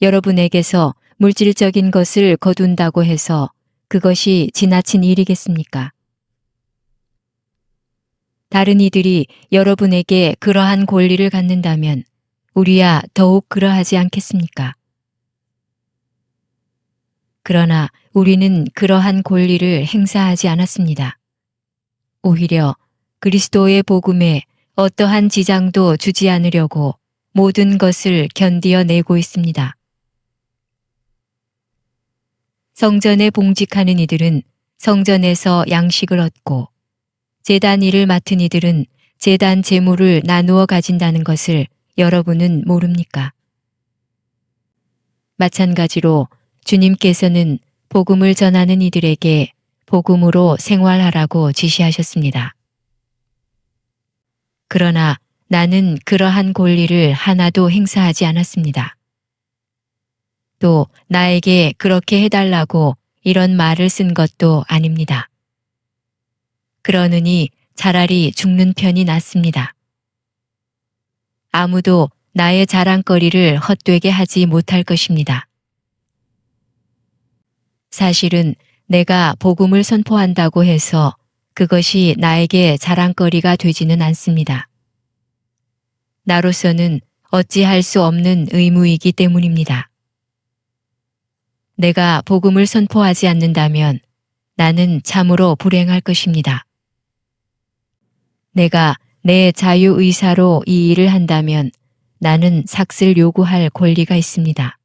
여러분에게서 물질적인 것을 거둔다고 해서 그것이 지나친 일이겠습니까? 다른 이들이 여러분에게 그러한 권리를 갖는다면 우리야 더욱 그러하지 않겠습니까? 그러나 우리는 그러한 권리를 행사하지 않았습니다. 오히려 그리스도의 복음에 어떠한 지장도 주지 않으려고 모든 것을 견디어 내고 있습니다. 성전에 봉직하는 이들은 성전에서 양식을 얻고 제단 일을 맡은 이들은 제단 제물을 나누어 가진다는 것을 여러분은 모릅니까? 마찬가지로 주님께서는 복음을 전하는 이들에게 복음으로 생활하라고 지시하셨습니다. 그러나 나는 그러한 권리를 하나도 행사하지 않았습니다. 또 나에게 그렇게 해달라고 이런 말을 쓴 것도 아닙니다. 그러느니 차라리 죽는 편이 낫습니다. 아무도 나의 자랑거리를 헛되게 하지 못할 것입니다. 사실은 내가 복음을 선포한다고 해서 그것이 나에게 자랑거리가 되지는 않습니다. 나로서는 어찌할 수 없는 의무이기 때문입니다. 내가 복음을 선포하지 않는다면 나는 참으로 불행할 것입니다. 내가 내 자유의사로 이 일을 한다면 나는 삭슬 요구할 권리가 있습니다.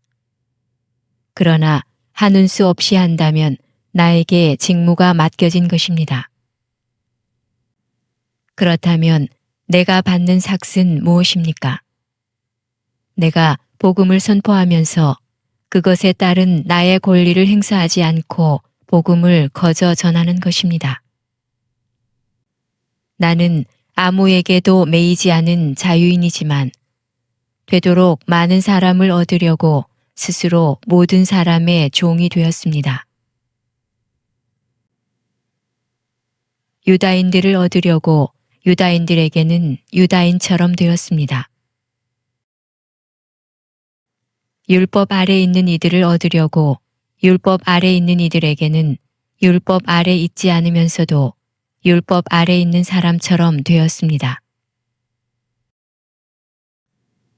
그러나 하는 수 없이 한다면 나에게 직무가 맡겨진 것입니다. 그렇다면 내가 받는 삭은 무엇입니까? 내가 복음을 선포하면서 그것에 따른 나의 권리를 행사하지 않고 복음을 거저 전하는 것입니다. 나는 아무에게도 매이지 않은 자유인이지만 되도록 많은 사람을 얻으려고 스스로 모든 사람의 종이 되었습니다. 유다인들을 얻으려고 유다인들에게는 유다인처럼 되었습니다. 율법 아래 있는 이들을 얻으려고 율법 아래 있는 이들에게는 율법 아래 있지 않으면서도 율법 아래 있는 사람처럼 되었습니다.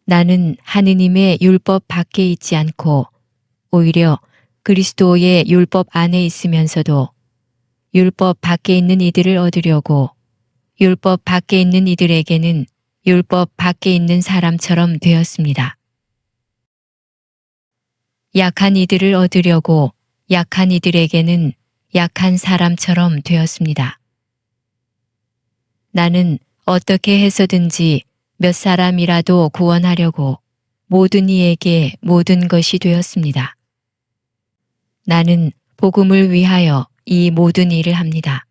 나는 하느님의 율법 밖에 있지 않고 오히려 그리스도의 율법 안에 있으면서도 율법 밖에 있는 이들을 얻으려고 율법 밖에 있는 이들에게는 율법 밖에 있는 사람처럼 되었습니다. 약한 이들을 얻으려고 약한 이들에게는 약한 사람처럼 되었습니다. 나는 어떻게 해서든지 몇 사람이라도 구원하려고 모든 이에게 모든 것이 되었습니다. 나는 복음을 위하여 이 모든 일을 합니다.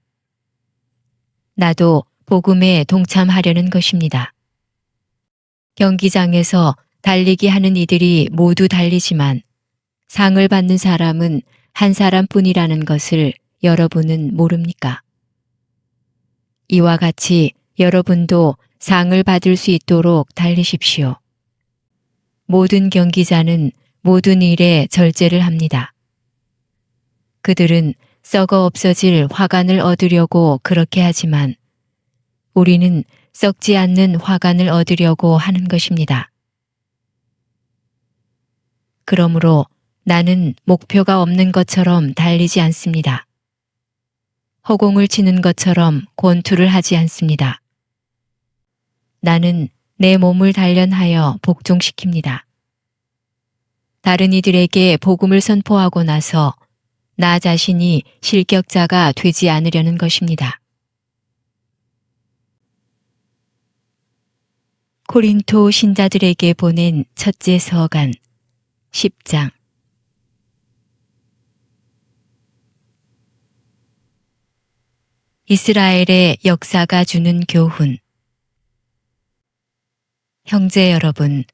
나도 복음에 동참하려는 것입니다. 경기장에서 달리기 하는 이들이 모두 달리지만 상을 받는 사람은 한 사람뿐이라는 것을 여러분은 모릅니까? 이와 같이 여러분도 상을 받을 수 있도록 달리십시오. 모든 경기자는 모든 일에 절제를 합니다. 그들은 썩어 없어질 화관을 얻으려고 그렇게 하지만 우리는 썩지 않는 화관을 얻으려고 하는 것입니다. 그러므로 나는 목표가 없는 것처럼 달리지 않습니다. 허공을 치는 것처럼 권투를 하지 않습니다. 나는 내 몸을 단련하여 복종시킵니다. 다른 이들에게 복음을 선포하고 나서 나 자신이 실격자가 되지 않으려는 것입니다. 코린토 신자들에게 보낸 첫째 서간 10장. 이스라엘의 역사가 주는 교훈. 형제 여러분,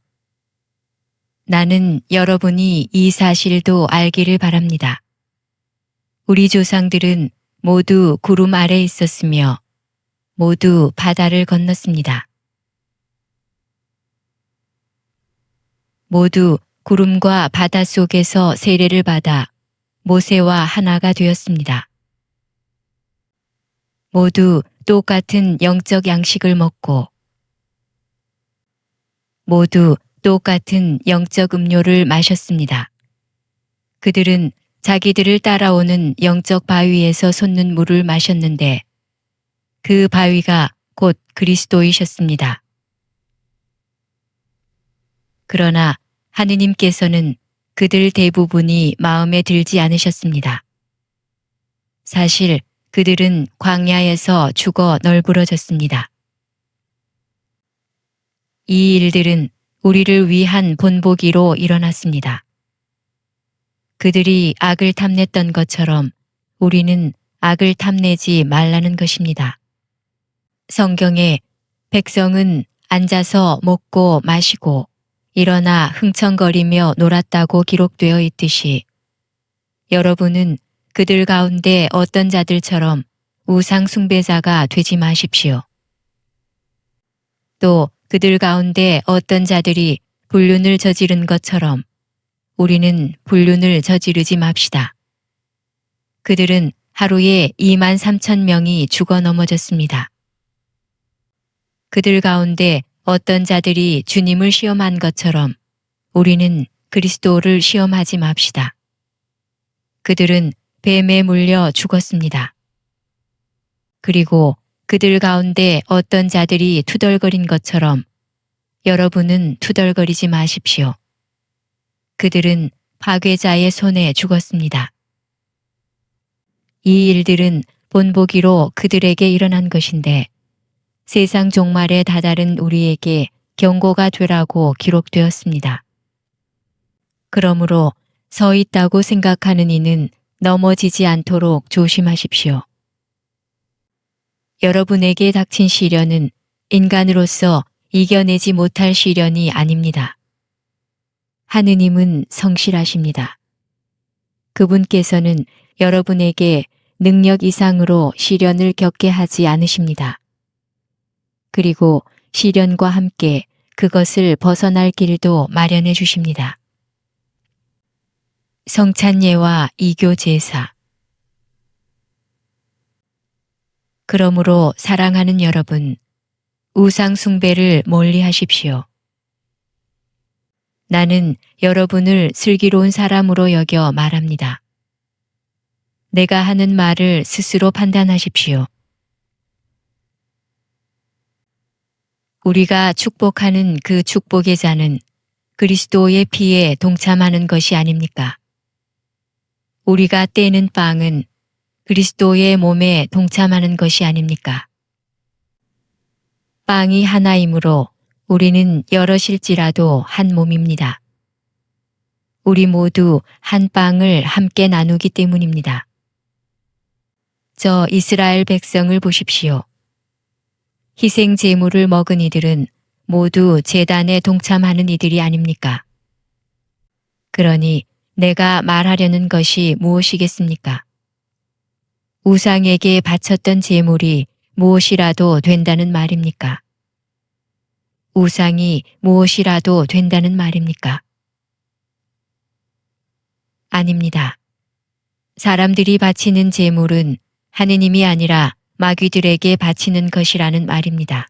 나는 여러분이 이 사실도 알기를 바랍니다. 우리 조상들은 모두 구름 아래 있었으며 모두 바다를 건넜습니다. 모두 구름과 바다 속에서 세례를 받아 모세와 하나가 되었습니다. 모두 똑같은 영적 양식을 먹고 모두 똑같은 영적 음료를 마셨습니다. 그들은 자기들을 따라오는 영적 바위에서 솟는 물을 마셨는데 그 바위가 곧 그리스도이셨습니다. 그러나 하느님께서는 그들 대부분이 마음에 들지 않으셨습니다. 사실 그들은 광야에서 죽어 널브러졌습니다. 이 일들은 우리를 위한 본보기로 일어났습니다. 그들이 악을 탐냈던 것처럼 우리는 악을 탐내지 말라는 것입니다. 성경에 백성은 앉아서 먹고 마시고 일어나 흥청거리며 놀았다고 기록되어 있듯이 여러분은 그들 가운데 어떤 자들처럼 우상 숭배자가 되지 마십시오. 또 그들 가운데 어떤 자들이 불륜을 저지른 것처럼 우리는 불륜을 저지르지 맙시다. 그들은 하루에 23,000명이 죽어 넘어졌습니다. 그들 가운데 어떤 자들이 주님을 시험한 것처럼 우리는 그리스도를 시험하지 맙시다. 그들은 뱀에 물려 죽었습니다. 그리고 그들 가운데 어떤 자들이 투덜거린 것처럼 여러분은 투덜거리지 마십시오. 그들은 파괴자의 손에 죽었습니다. 이 일들은 본보기로 그들에게 일어난 것인데 세상 종말에 다다른 우리에게 경고가 되라고 기록되었습니다. 그러므로 서 있다고 생각하는 이는 넘어지지 않도록 조심하십시오. 여러분에게 닥친 시련은 인간으로서 이겨내지 못할 시련이 아닙니다. 하느님은 성실하십니다. 그분께서는 여러분에게 능력 이상으로 시련을 겪게 하지 않으십니다. 그리고 시련과 함께 그것을 벗어날 길도 마련해 주십니다. 성찬예와 이교 제사. 그러므로 사랑하는 여러분, 우상 숭배를 멀리 하십시오. 나는 여러분을 슬기로운 사람으로 여겨 말합니다. 내가 하는 말을 스스로 판단하십시오. 우리가 축복하는 그 축복의 잔은 그리스도의 피에 동참하는 것이 아닙니까? 우리가 떼는 빵은 그리스도의 몸에 동참하는 것이 아닙니까? 빵이 하나이므로 우리는 여럿일지라도 한 몸입니다. 우리 모두 한 빵을 함께 나누기 때문입니다. 저 이스라엘 백성을 보십시오. 희생 제물을 먹은 이들은 모두 제단에 동참하는 이들이 아닙니까? 그러니 내가 말하려는 것이 무엇이겠습니까? 우상에게 바쳤던 제물이 무엇이라도 된다는 말입니까? 우상이 무엇이라도 된다는 말입니까? 아닙니다. 사람들이 바치는 제물은 하느님이 아니라 마귀들에게 바치는 것이라는 말입니다.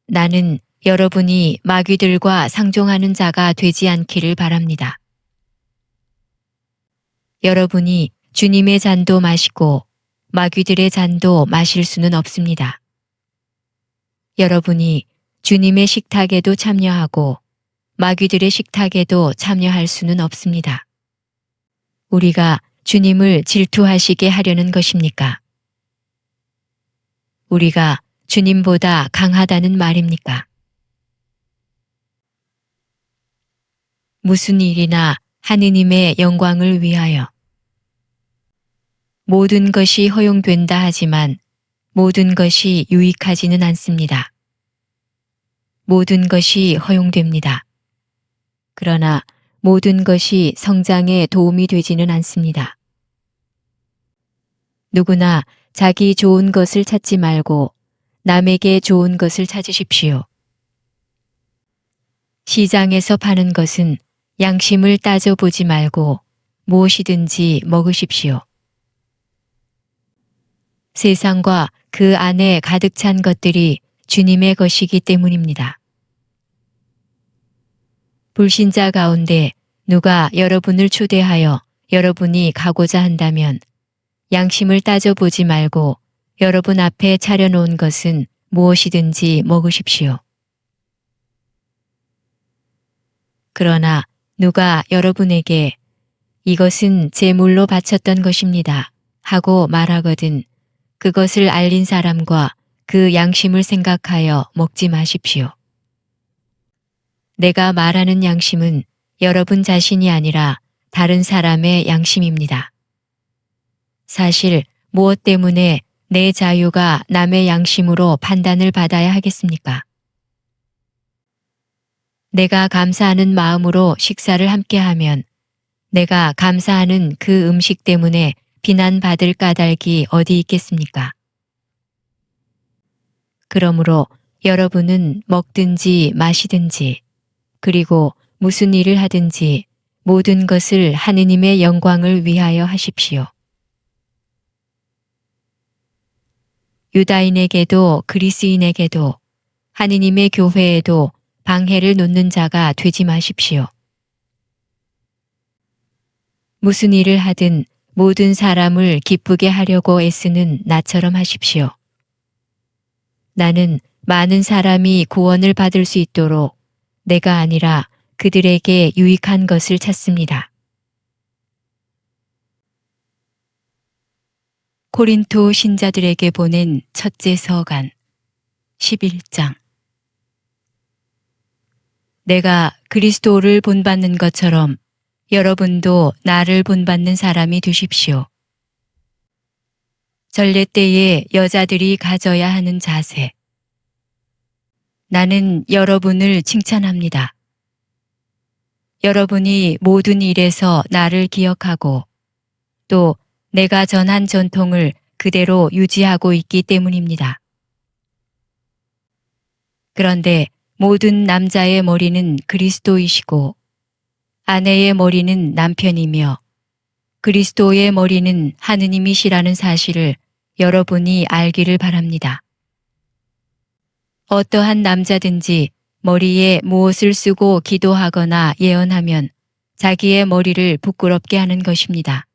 나는 여러분이 마귀들과 상종하는 자가 되지 않기를 바랍니다. 여러분이 주님의 잔도 마시고 마귀들의 잔도 마실 수는 없습니다. 여러분이 주님의 식탁에도 참여하고 마귀들의 식탁에도 참여할 수는 없습니다. 우리가 주님을 질투하시게 하려는 것입니까? 우리가 주님보다 강하다는 말입니까? 무슨 일이나 하느님의 영광을 위하여. 모든 것이 허용된다 하지만 모든 것이 유익하지는 않습니다. 모든 것이 허용됩니다. 그러나 모든 것이 성장에 도움이 되지는 않습니다. 누구나 자기 좋은 것을 찾지 말고 남에게 좋은 것을 찾으십시오. 시장에서 파는 것은 양심을 따져보지 말고 무엇이든지 먹으십시오. 세상과 그 안에 가득 찬 것들이 주님의 것이기 때문입니다. 불신자 가운데 누가 여러분을 초대하여 여러분이 가고자 한다면 양심을 따져보지 말고 여러분 앞에 차려놓은 것은 무엇이든지 먹으십시오. 그러나 누가 여러분에게 이것은 제물로 바쳤던 것입니다 하고 말하거든 그것을 알린 사람과 그 양심을 생각하여 먹지 마십시오. 내가 말하는 양심은 여러분 자신이 아니라 다른 사람의 양심입니다. 사실 무엇 때문에 내 자유가 남의 양심으로 판단을 받아야 하겠습니까? 내가 감사하는 마음으로 식사를 함께하면 내가 감사하는 그 음식 때문에 비난받을 까닭이 어디 있겠습니까? 그러므로 여러분은 먹든지 마시든지 그리고 무슨 일을 하든지 모든 것을 하느님의 영광을 위하여 하십시오. 유다인에게도 그리스인에게도 하느님의 교회에도 방해를 놓는 자가 되지 마십시오. 무슨 일을 하든 모든 사람을 기쁘게 하려고 애쓰는 나처럼 하십시오. 나는 많은 사람이 구원을 받을 수 있도록 내가 아니라 그들에게 유익한 것을 찾습니다. 코린토 신자들에게 보낸 첫째 서간 11장. 내가 그리스도를 본받는 것처럼 여러분도 나를 본받는 사람이 되십시오. 전례 때에 여자들이 가져야 하는 자세. 나는 여러분을 칭찬합니다. 여러분이 모든 일에서 나를 기억하고 또 내가 전한 전통을 그대로 유지하고 있기 때문입니다. 그런데 모든 남자의 머리는 그리스도이시고 아내의 머리는 남편이며 그리스도의 머리는 하느님이시라는 사실을 여러분이 알기를 바랍니다. 어떠한 남자든지 머리에 무엇을 쓰고 기도하거나 예언하면 자기의 머리를 부끄럽게 하는 것입니다.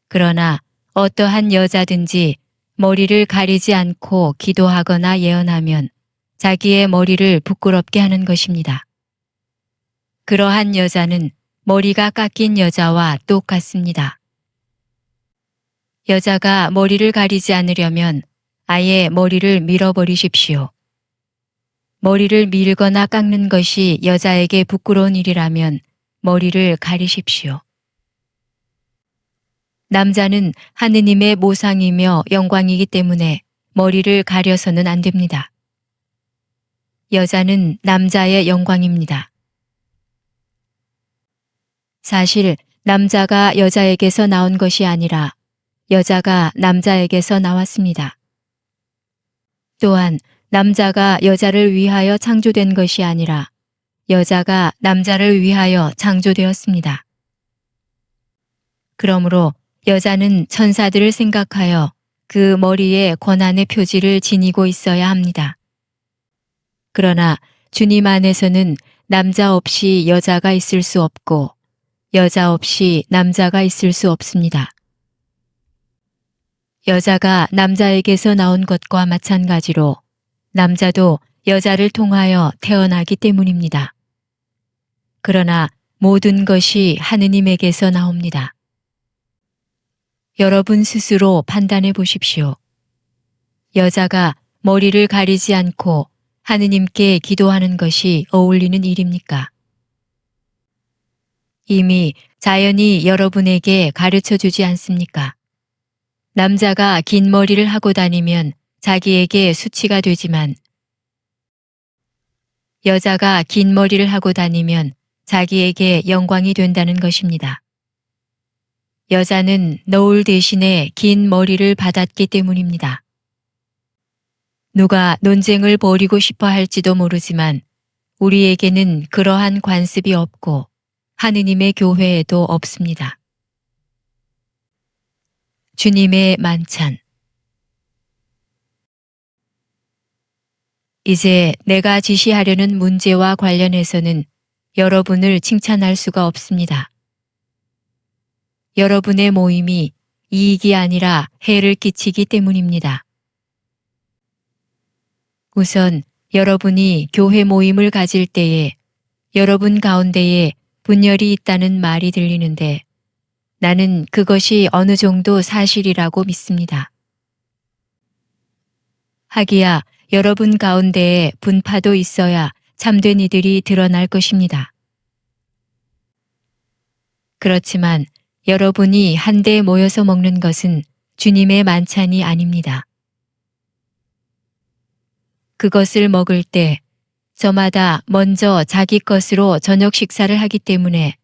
그러나 어떠한 여자든지 머리를 가리지 않고 기도하거나 예언하면 자기의 머리를 부끄럽게 하는 것입니다. 그러한 여자는 머리가 깎인 여자와 똑같습니다. 여자가 머리를 가리지 않으려면 아예 머리를 밀어버리십시오. 머리를 밀거나 깎는 것이 여자에게 부끄러운 일이라면 머리를 가리십시오. 남자는 하느님의 모상이며 영광이기 때문에 머리를 가려서는 안 됩니다. 여자는 남자의 영광입니다. 사실 남자가 여자에게서 나온 것이 아니라 여자가 남자에게서 나왔습니다. 또한 남자가 여자를 위하여 창조된 것이 아니라 여자가 남자를 위하여 창조되었습니다. 그러므로 여자는 천사들을 생각하여 그 머리에 권한의 표지를 지니고 있어야 합니다. 그러나 주님 안에서는 남자 없이 여자가 있을 수 없고 여자 없이 남자가 있을 수 없습니다. 여자가 남자에게서 나온 것과 마찬가지로 남자도 여자를 통하여 태어나기 때문입니다. 그러나 모든 것이 하느님에게서 나옵니다. 여러분 스스로 판단해 보십시오. 여자가 머리를 가리지 않고 하느님께 기도하는 것이 어울리는 일입니까? 이미 자연이 여러분에게 가르쳐 주지 않습니까? 남자가 긴 머리를 하고 다니면 자기에게 수치가 되지만 여자가 긴 머리를 하고 다니면 자기에게 영광이 된다는 것입니다. 여자는 너울 대신에 긴 머리를 받았기 때문입니다. 누가 논쟁을 벌이고 싶어 할지도 모르지만 우리에게는 그러한 관습이 없고 하느님의 교회에도 없습니다. 주님의 만찬. 이제 내가 지시하려는 문제와 관련해서는 여러분을 칭찬할 수가 없습니다. 여러분의 모임이 이익이 아니라 해를 끼치기 때문입니다. 우선 여러분이 교회 모임을 가질 때에 여러분 가운데에 분열이 있다는 말이 들리는데 나는 그것이 어느 정도 사실이라고 믿습니다. 하기야 여러분 가운데에 분파도 있어야 참된 이들이 드러날 것입니다. 그렇지만 여러분이 한데 모여서 먹는 것은 주님의 만찬이 아닙니다. 그것을 먹을 때 저마다 먼저 자기 것으로 저녁 식사를 하기 때문에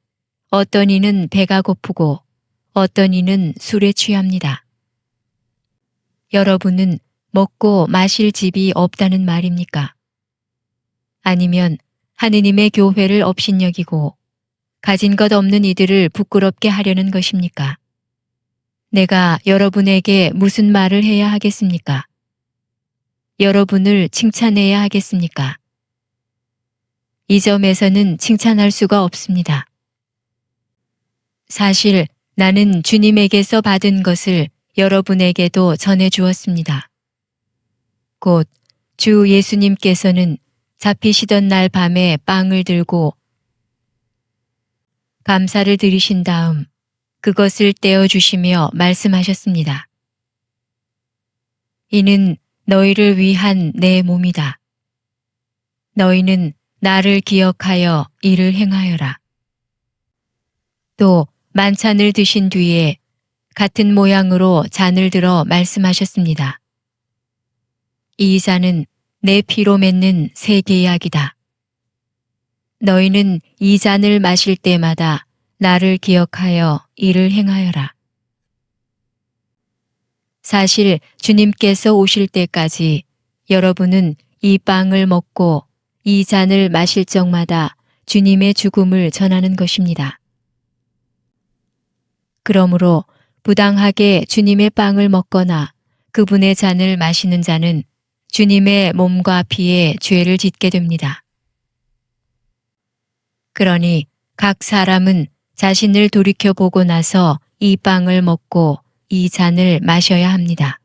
어떤 이는 배가 고프고 어떤 이는 술에 취합니다. 여러분은 먹고 마실 집이 없다는 말입니까? 아니면 하느님의 교회를 업신여기고 가진 것 없는 이들을 부끄럽게 하려는 것입니까? 내가 여러분에게 무슨 말을 해야 하겠습니까? 여러분을 칭찬해야 하겠습니까? 이 점에서는 칭찬할 수가 없습니다. 사실 나는 주님에게서 받은 것을 여러분에게도 전해 주었습니다. 곧 주 예수님께서는 잡히시던 날 밤에 빵을 들고 감사를 드리신 다음 그것을 떼어 주시며 말씀하셨습니다. 이는 너희를 위한 내 몸이다. 너희는 나를 기억하여 이를 행하여라. 또 만찬을 드신 뒤에 같은 모양으로 잔을 들어 말씀하셨습니다. 이 잔은 내 피로 맺는 새 계약이다. 너희는 이 잔을 마실 때마다 나를 기억하여 이를 행하여라. 사실 주님께서 오실 때까지 여러분은 이 빵을 먹고 이 잔을 마실 적마다 주님의 죽음을 전하는 것입니다. 그러므로 부당하게 주님의 빵을 먹거나 그분의 잔을 마시는 자는 주님의 몸과 피에 죄를 짓게 됩니다. 그러니 각 사람은 자신을 돌이켜보고 나서 이 빵을 먹고 이 잔을 마셔야 합니다.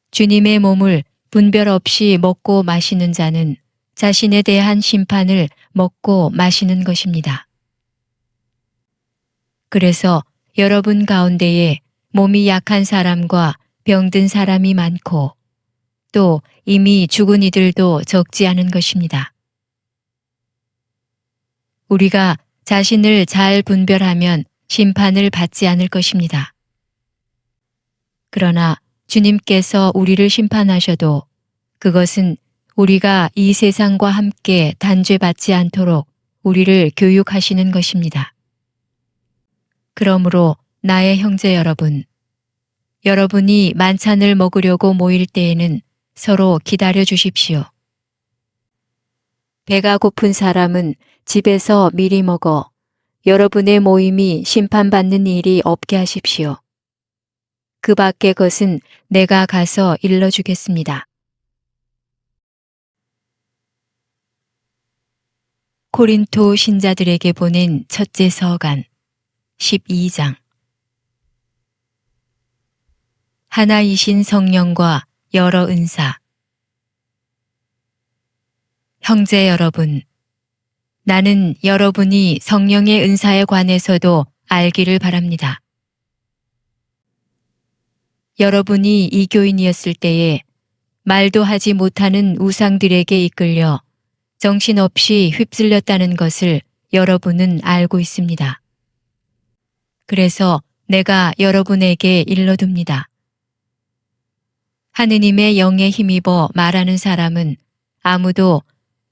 주님의 몸을 분별 없이 먹고 마시는 자는 자신에 대한 심판을 먹고 마시는 것입니다. 그래서 여러분 가운데에 몸이 약한 사람과 병든 사람이 많고 또 이미 죽은 이들도 적지 않은 것입니다. 우리가 자신을 잘 분별하면 심판을 받지 않을 것입니다. 그러나 주님께서 우리를 심판하셔도 그것은 우리가 이 세상과 함께 단죄받지 않도록 우리를 교육하시는 것입니다. 그러므로 나의 형제 여러분, 여러분이 만찬을 먹으려고 모일 때에는 서로 기다려 주십시오. 배가 고픈 사람은 집에서 미리 먹어 여러분의 모임이 심판받는 일이 없게 하십시오. 그 밖의 것은 내가 가서 일러주겠습니다. 코린토 신자들에게 보낸 첫째 서간 12장. 하나이신 성령과 여러 은사. 형제 여러분, 나는 여러분이 성령의 은사에 관해서도 알기를 바랍니다. 여러분이 이교인이었을 때에 말도 하지 못하는 우상들에게 이끌려 정신없이 휩쓸렸다는 것을 여러분은 알고 있습니다. 그래서 내가 여러분에게 일러둡니다. 하느님의 영에 힘입어 말하는 사람은 아무도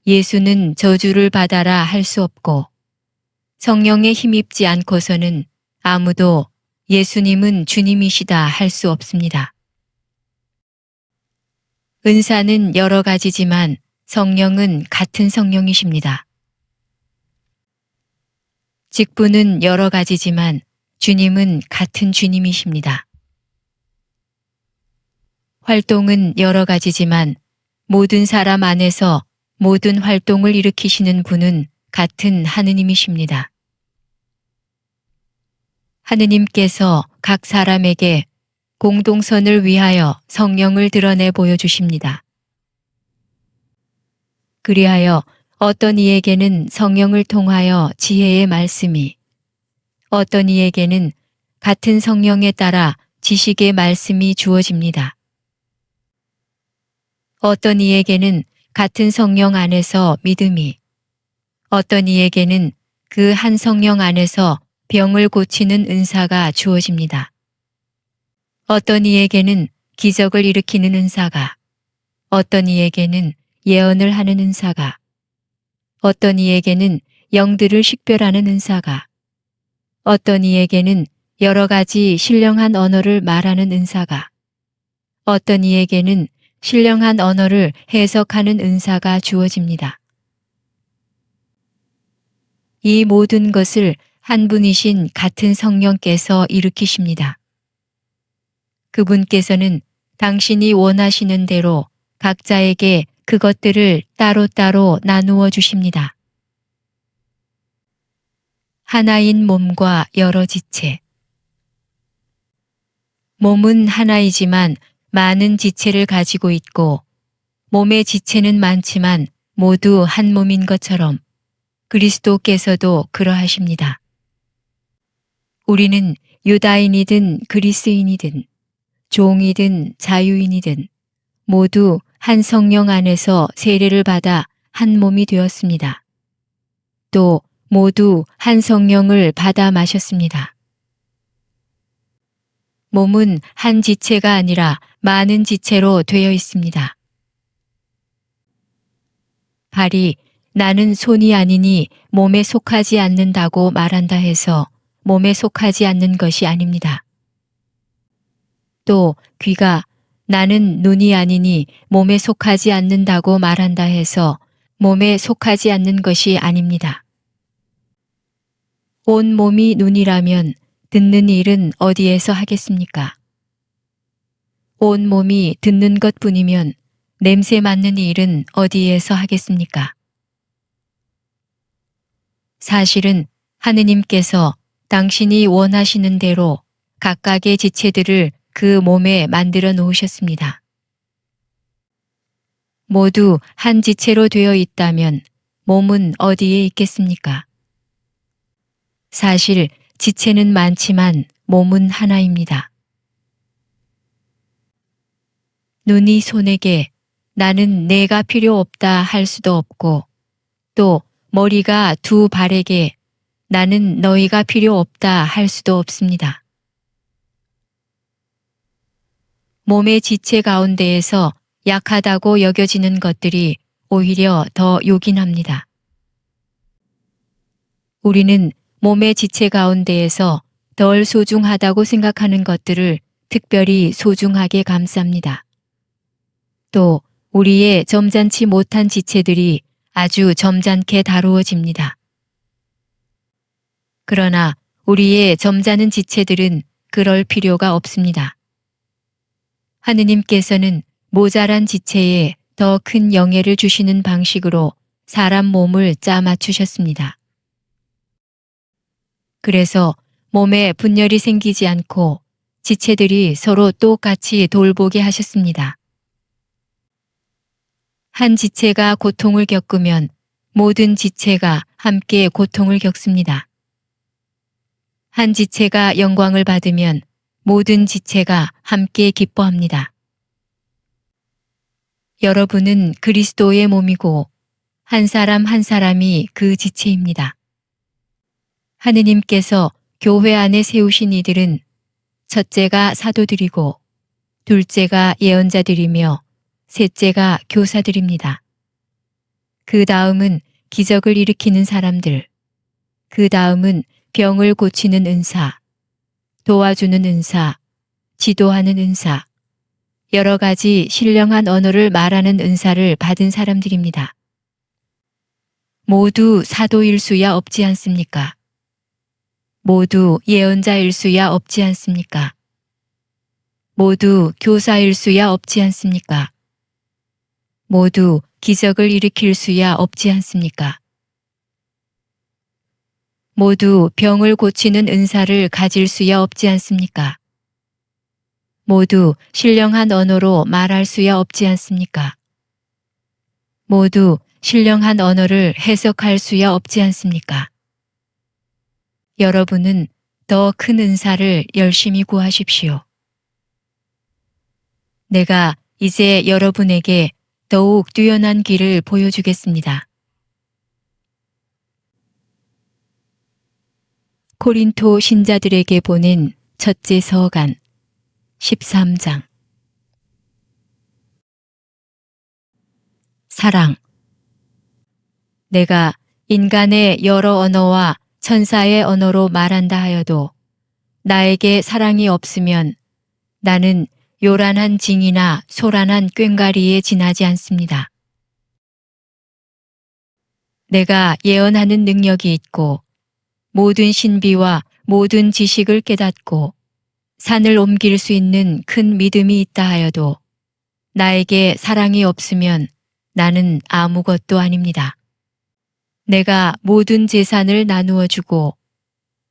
예수는 저주를 받아라 할 수 없고 성령에 힘입지 않고서는 아무도 예수님은 주님이시다 할 수 없습니다. 은사는 여러 가지지만 성령은 같은 성령이십니다. 직분은 여러 가지지만 주님은 같은 주님이십니다. 활동은 여러 가지지만 모든 사람 안에서 모든 활동을 일으키시는 분은 같은 하느님이십니다. 하느님께서 각 사람에게 공동선을 위하여 성령을 드러내 보여주십니다. 그리하여 어떤 이에게는 성령을 통하여 지혜의 말씀이, 어떤 이에게는 같은 성령에 따라 지식의 말씀이 주어집니다. 어떤 이에게는 같은 성령 안에서 믿음이, 어떤 이에게는 그 한 성령 안에서 병을 고치는 은사가 주어집니다. 어떤 이에게는 기적을 일으키는 은사가, 어떤 이에게는 예언을 하는 은사가, 어떤 이에게는 영들을 식별하는 은사가, 어떤 이에게는 여러 가지 신령한 언어를 말하는 은사가, 어떤 이에게는 신령한 언어를 해석하는 은사가 주어집니다. 이 모든 것을 한 분이신 같은 성령께서 일으키십니다. 그분께서는 당신이 원하시는 대로 각자에게 그것들을 따로따로 나누어 주십니다. 하나인 몸과 여러 지체. 몸은 하나이지만 많은 지체를 가지고 있고 몸의 지체는 많지만 모두 한 몸인 것처럼 그리스도께서도 그러하십니다. 우리는 유다인이든 그리스인이든 종이든 자유인이든 모두 한 성령 안에서 세례를 받아 한 몸이 되었습니다. 또 모두 한 성령을 받아 마셨습니다. 몸은 한 지체가 아니라 많은 지체로 되어 있습니다. 발이 나는 손이 아니니 몸에 속하지 않는다고 말한다 해서 몸에 속하지 않는 것이 아닙니다. 또 귀가 나는 눈이 아니니 몸에 속하지 않는다고 말한다 해서 몸에 속하지 않는 것이 아닙니다. 온 몸이 눈이라면 듣는 일은 어디에서 하겠습니까? 온 몸이 듣는 것뿐이면 냄새 맡는 일은 어디에서 하겠습니까? 사실은 하느님께서 당신이 원하시는 대로 각각의 지체들을 그 몸에 만들어 놓으셨습니다. 모두 한 지체로 되어 있다면 몸은 어디에 있겠습니까? 사실 지체는 많지만 몸은 하나입니다. 눈이 손에게 나는 내가 필요 없다 할 수도 없고 또 머리가 두 발에게 나는 너희가 필요 없다 할 수도 없습니다. 몸의 지체 가운데에서 약하다고 여겨지는 것들이 오히려 더 요긴합니다. 우리는 몸의 지체 가운데에서 덜 소중하다고 생각하는 것들을 특별히 소중하게 감쌉니다. 또 우리의 점잖지 못한 지체들이 아주 점잖게 다루어집니다. 그러나 우리의 점잖은 지체들은 그럴 필요가 없습니다. 하느님께서는 모자란 지체에 더 큰 영예를 주시는 방식으로 사람 몸을 짜 맞추셨습니다. 그래서 몸에 분열이 생기지 않고 지체들이 서로 똑같이 돌보게 하셨습니다. 한 지체가 고통을 겪으면 모든 지체가 함께 고통을 겪습니다. 한 지체가 영광을 받으면 모든 지체가 함께 기뻐합니다. 여러분은 그리스도의 몸이고 한 사람 한 사람이 그 지체입니다. 하느님께서 교회 안에 세우신 이들은 첫째가 사도들이고 둘째가 예언자들이며 셋째가 교사들입니다. 그 다음은 기적을 일으키는 사람들, 그 다음은 병을 고치는 은사, 도와주는 은사, 지도하는 은사, 여러 가지 신령한 언어를 말하는 은사를 받은 사람들입니다. 모두 사도일 수야 없지 않습니까? 모두 예언자일 수야 없지 않습니까? 모두 교사일 수야 없지 않습니까? 모두 기적을 일으킬 수야 없지 않습니까? 모두 병을 고치는 은사를 가질 수야 없지 않습니까? 모두 신령한 언어로 말할 수야 없지 않습니까? 모두 신령한 언어를 해석할 수야 없지 않습니까? 여러분은 더 큰 은사를 열심히 구하십시오. 내가 이제 여러분에게 더욱 뛰어난 길을 보여주겠습니다. 코린토 신자들에게 보낸 첫째 서간 13장. 사랑. 내가 인간의 여러 언어와 천사의 언어로 말한다 하여도 나에게 사랑이 없으면 나는 요란한 징이나 소란한 꽹과리에 지나지 않습니다. 내가 예언하는 능력이 있고 모든 신비와 모든 지식을 깨닫고 산을 옮길 수 있는 큰 믿음이 있다 하여도 나에게 사랑이 없으면 나는 아무것도 아닙니다. 내가 모든 재산을 나누어 주고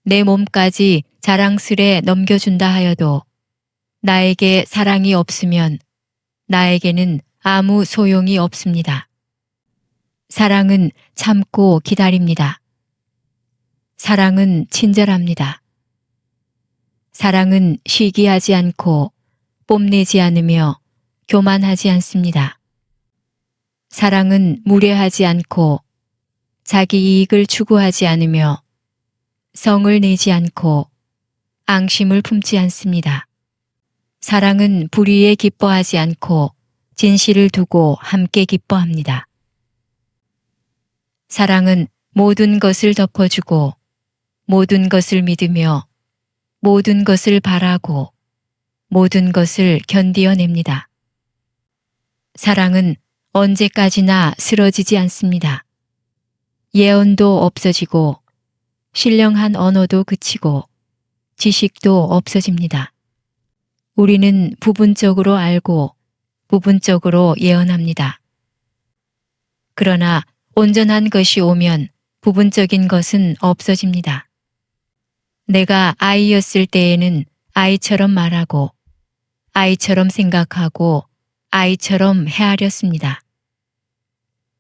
내 몸까지 자랑스레 넘겨준다 하여도 나에게 사랑이 없으면 나에게는 아무 소용이 없습니다. 사랑은 참고 기다립니다. 사랑은 친절합니다. 사랑은 시기하지 않고 뽐내지 않으며 교만하지 않습니다. 사랑은 무례하지 않고 자기 이익을 추구하지 않으며 성을 내지 않고 앙심을 품지 않습니다. 사랑은 불의에 기뻐하지 않고 진실을 두고 함께 기뻐합니다. 사랑은 모든 것을 덮어주고 모든 것을 믿으며 모든 것을 바라고 모든 것을 견디어냅니다. 사랑은 언제까지나 쓰러지지 않습니다. 예언도 없어지고 신령한 언어도 그치고 지식도 없어집니다. 우리는 부분적으로 알고 부분적으로 예언합니다. 그러나 온전한 것이 오면 부분적인 것은 없어집니다. 내가 아이였을 때에는 아이처럼 말하고 아이처럼 생각하고 아이처럼 헤아렸습니다.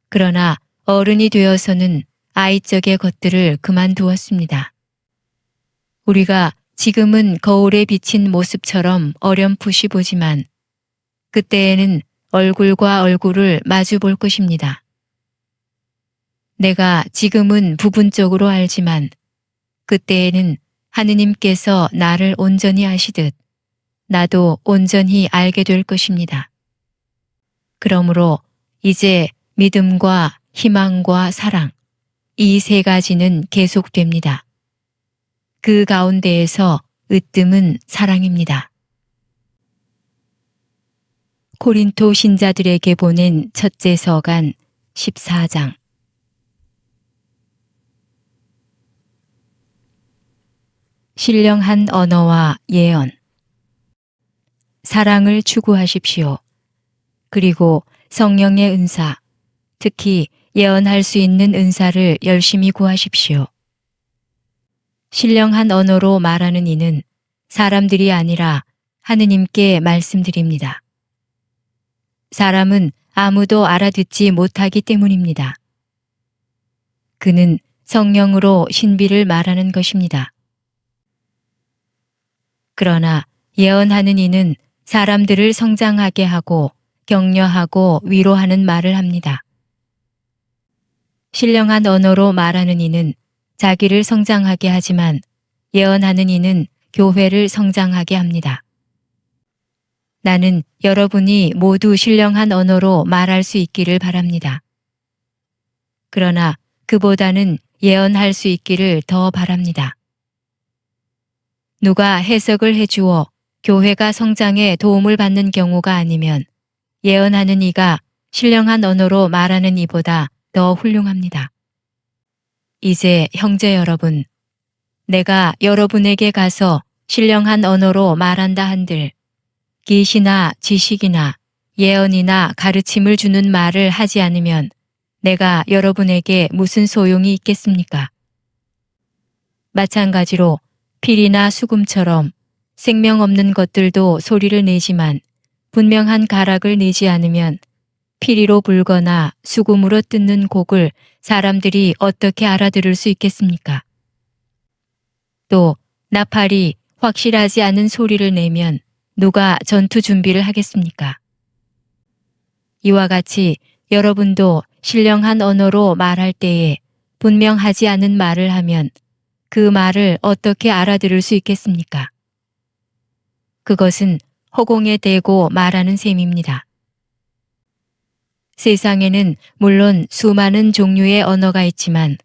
그러나 어른이 되어서는 아이적의 것들을 그만두었습니다. 우리가 지금은 거울에 비친 모습처럼 어렴풋이 보지만 그때에는 얼굴과 얼굴을 마주 볼 것입니다. 내가 지금은 부분적으로 알지만 그때에는 하느님께서 나를 온전히 아시듯 나도 온전히 알게 될 것입니다. 그러므로 이제 믿음과 희망과 사랑, 이 세 가지는 계속됩니다. 그 가운데에서 으뜸은 사랑입니다. 고린토 신자들에게 보낸 첫째 서간 14장. 신령한 언어와 예언. 사랑을 추구하십시오. 그리고 성령의 은사, 특히 예언할 수 있는 은사를 열심히 구하십시오. 신령한 언어로 말하는 이는 사람들이 아니라 하느님께 말씀드립니다. 사람은 아무도 알아듣지 못하기 때문입니다. 그는 성령으로 신비를 말하는 것입니다. 그러나 예언하는 이는 사람들을 성장하게 하고 격려하고 위로하는 말을 합니다. 신령한 언어로 말하는 이는 자기를 성장하게 하지만 예언하는 이는 교회를 성장하게 합니다. 나는 여러분이 모두 신령한 언어로 말할 수 있기를 바랍니다. 그러나 그보다는 예언할 수 있기를 더 바랍니다. 누가 해석을 해주어 교회가 성장에 도움을 받는 경우가 아니면 예언하는 이가 신령한 언어로 말하는 이보다 더 훌륭합니다. 이제 형제 여러분, 내가 여러분에게 가서 신령한 언어로 말한다 한들 계시나 지식이나 예언이나 가르침을 주는 말을 하지 않으면 내가 여러분에게 무슨 소용이 있겠습니까? 마찬가지로 필이나 수금처럼 생명 없는 것들도 소리를 내지만 분명한 가락을 내지 않으면 피리로 불거나 수금으로 뜯는 곡을 사람들이 어떻게 알아들을 수 있겠습니까? 또 나팔이 확실하지 않은 소리를 내면 누가 전투 준비를 하겠습니까? 이와 같이 여러분도 신령한 언어로 말할 때에 분명하지 않은 말을 하면 그 말을 어떻게 알아들을 수 있겠습니까? 그것은 허공에 대고 말하는 셈입니다. 세상에는 물론 수많은 종류의 언어가 있지만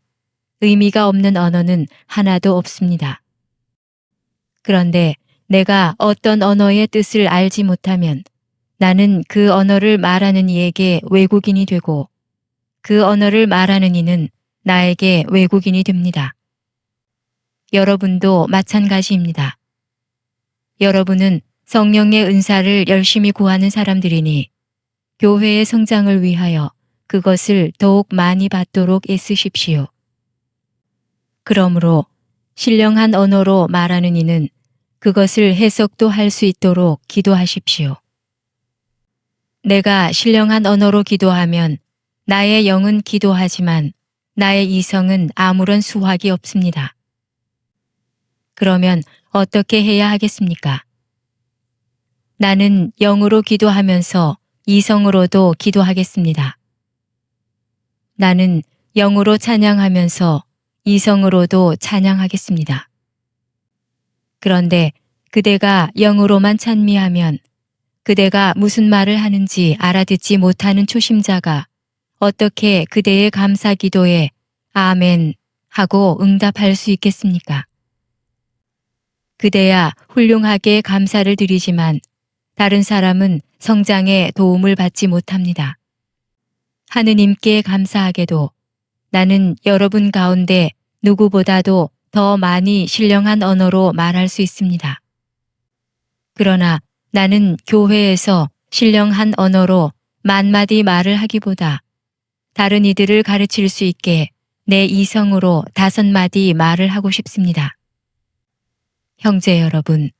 의미가 없는 언어는 하나도 없습니다. 그런데 내가 어떤 언어의 뜻을 알지 못하면 나는 그 언어를 말하는 이에게 외국인이 되고 그 언어를 말하는 이는 나에게 외국인이 됩니다. 여러분도 마찬가지입니다. 여러분은 성령의 은사를 열심히 구하는 사람들이니 교회의 성장을 위하여 그것을 더욱 많이 받도록 애쓰십시오. 그러므로 신령한 언어로 말하는 이는 그것을 해석도 할 수 있도록 기도하십시오. 내가 신령한 언어로 기도하면 나의 영은 기도하지만 나의 이성은 아무런 수확이 없습니다. 그러면 어떻게 해야 하겠습니까? 나는 영으로 기도하면서 이성으로도 기도하겠습니다. 나는 영으로 찬양하면서 이성으로도 찬양하겠습니다. 그런데 그대가 영으로만 찬미하면 그대가 무슨 말을 하는지 알아듣지 못하는 초심자가 어떻게 그대의 감사 기도에 아멘 하고 응답할 수 있겠습니까? 그대야 훌륭하게 감사를 드리지만 다른 사람은 성장에 도움을 받지 못합니다. 하느님께 감사하게도 나는 여러분 가운데 누구보다도 더 많이 신령한 언어로 말할 수 있습니다. 그러나 나는 교회에서 신령한 언어로 만마디 말을 하기보다 다른 이들을 가르칠 수 있게 내 이성으로 5마디 말을 하고 싶습니다. 형제 여러분,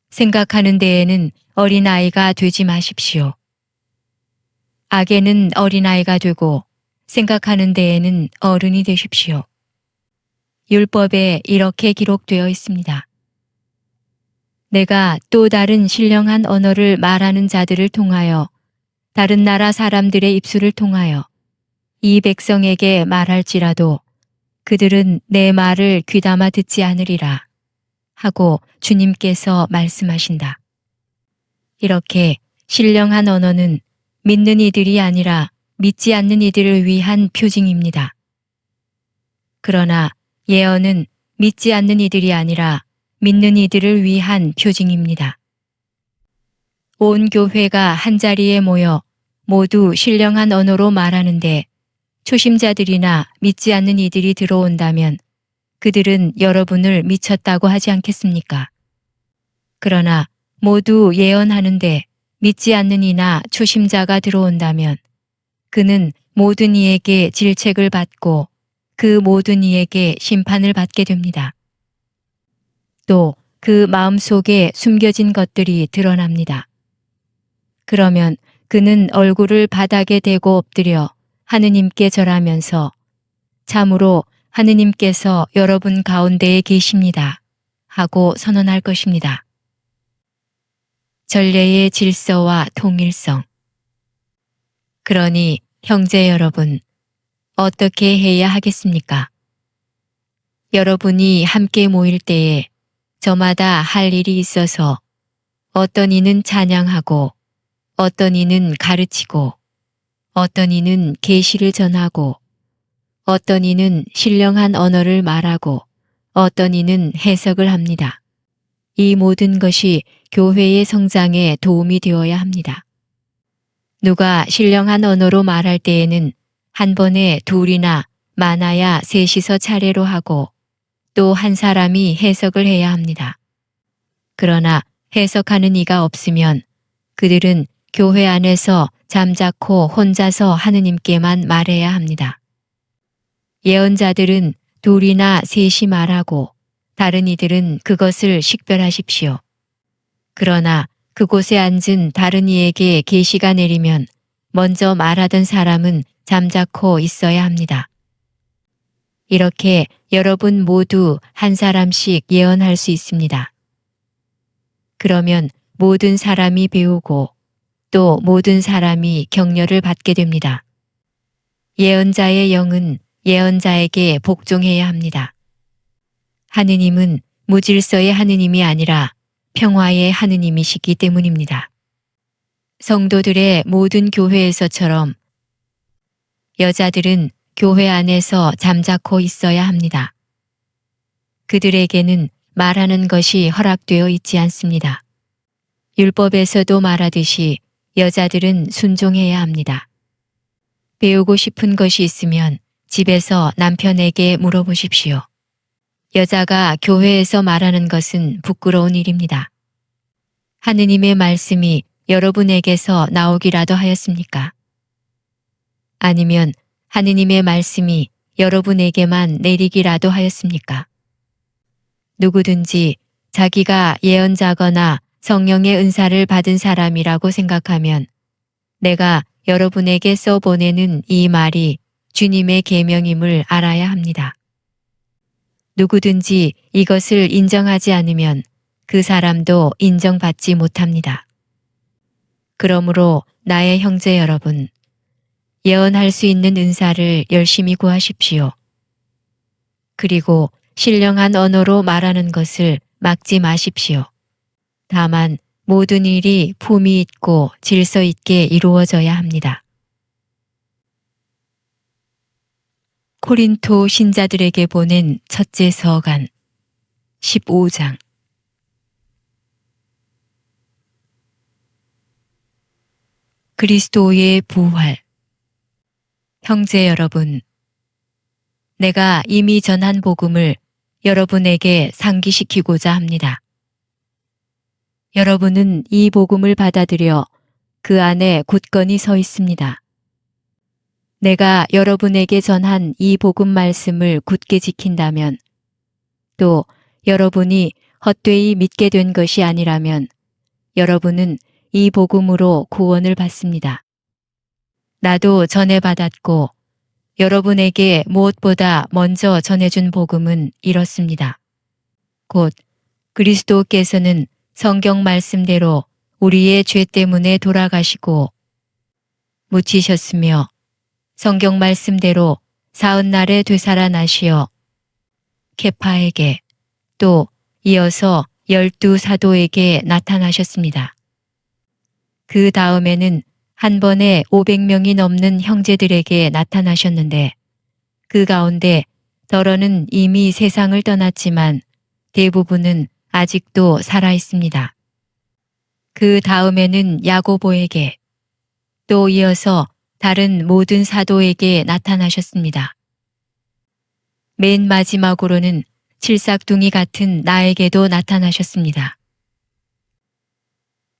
생각하는 데에는 어린아이가 되지 마십시오. 악에는 어린아이가 되고 생각하는 데에는 어른이 되십시오. 율법에 이렇게 기록되어 있습니다. 내가 또 다른 신령한 언어를 말하는 자들을 통하여 다른 나라 사람들의 입술을 통하여 이 백성에게 말할지라도 그들은 내 말을 귀담아 듣지 않으리라 하고 주님께서 말씀하신다. 이렇게 신령한 언어는 믿는 이들이 아니라 믿지 않는 이들을 위한 표징입니다. 그러나 예언은 믿지 않는 이들이 아니라 믿는 이들을 위한 표징입니다. 온 교회가 한자리에 모여 모두 신령한 언어로 말하는데 초심자들이나 믿지 않는 이들이 들어온다면 그들은 여러분을 미쳤다고 하지 않겠습니까? 그러나 모두 예언하는데 믿지 않는 이나 초심자가 들어온다면 그는 모든 이에게 질책을 받고 그 모든 이에게 심판을 받게 됩니다. 또 그 마음속에 숨겨진 것들이 드러납니다. 그러면 그는 얼굴을 바닥에 대고 엎드려 하느님께 절하면서 참으로 하느님께서 여러분 가운데에 계십니다 하고 선언할 것입니다. 전례의 질서와 통일성. 그러니 형제 여러분, 어떻게 해야 하겠습니까? 여러분이 함께 모일 때에 저마다 할 일이 있어서 어떤 이는 찬양하고 어떤 이는 가르치고 어떤 이는 계시를 전하고 어떤 이는 신령한 언어를 말하고 어떤 이는 해석을 합니다. 이 모든 것이 교회의 성장에 도움이 되어야 합니다. 누가 신령한 언어로 말할 때에는 한 번에 둘이나 많아야 셋이서 차례로 하고 또 한 사람이 해석을 해야 합니다. 그러나 해석하는 이가 없으면 그들은 교회 안에서 잠자코 혼자서 하느님께만 말해야 합니다. 예언자들은 둘이나 셋이 말하고 다른 이들은 그것을 식별하십시오. 그러나 그곳에 앉은 다른 이에게 계시가 내리면 먼저 말하던 사람은 잠자코 있어야 합니다. 이렇게 여러분 모두 한 사람씩 예언할 수 있습니다. 그러면 모든 사람이 배우고 또 모든 사람이 격려를 받게 됩니다. 예언자의 영은 예언자에게 복종해야 합니다. 하느님은 무질서의 하느님이 아니라 평화의 하느님이시기 때문입니다. 성도들의 모든 교회에서처럼 여자들은 교회 안에서 잠자코 있어야 합니다. 그들에게는 말하는 것이 허락되어 있지 않습니다. 율법에서도 말하듯이 여자들은 순종해야 합니다. 배우고 싶은 것이 있으면 집에서 남편에게 물어보십시오. 여자가 교회에서 말하는 것은 부끄러운 일입니다. 하느님의 말씀이 여러분에게서 나오기라도 하였습니까? 아니면 하느님의 말씀이 여러분에게만 내리기라도 하였습니까? 누구든지 자기가 예언자거나 성령의 은사를 받은 사람이라고 생각하면 내가 여러분에게 써보내는 이 말이 주님의 계명임을 알아야 합니다. 누구든지 이것을 인정하지 않으면 그 사람도 인정받지 못합니다. 그러므로 나의 형제 여러분, 예언할 수 있는 은사를 열심히 구하십시오. 그리고 신령한 언어로 말하는 것을 막지 마십시오. 다만 모든 일이 품위 있고 질서 있게 이루어져야 합니다. 코린토 신자들에게 보낸 첫째 서간 15장. 그리스도의 부활. 형제 여러분, 내가 이미 전한 복음을 여러분에게 상기시키고자 합니다. 여러분은 이 복음을 받아들여 그 안에 굳건히 서 있습니다. 내가 여러분에게 전한 이 복음 말씀을 굳게 지킨다면, 또 여러분이 헛되이 믿게 된 것이 아니라면 여러분은 이 복음으로 구원을 받습니다. 나도 전해받았고 여러분에게 무엇보다 먼저 전해준 복음은 이렇습니다. 곧 그리스도께서는 성경 말씀대로 우리의 죄 때문에 돌아가시고 묻히셨으며 성경 말씀대로 사흘날에 되살아나시어 케파에게 또 이어서 12 사도에게 나타나셨습니다. 그 다음에는 한 번에 500명이 넘는 형제들에게 나타나셨는데 그 가운데 더러는 이미 세상을 떠났지만 대부분은 아직도 살아 있습니다. 그 다음에는 야고보에게 또 이어서 다른 모든 사도에게 나타나셨습니다. 맨 마지막으로는 칠삭둥이 같은 나에게도 나타나셨습니다.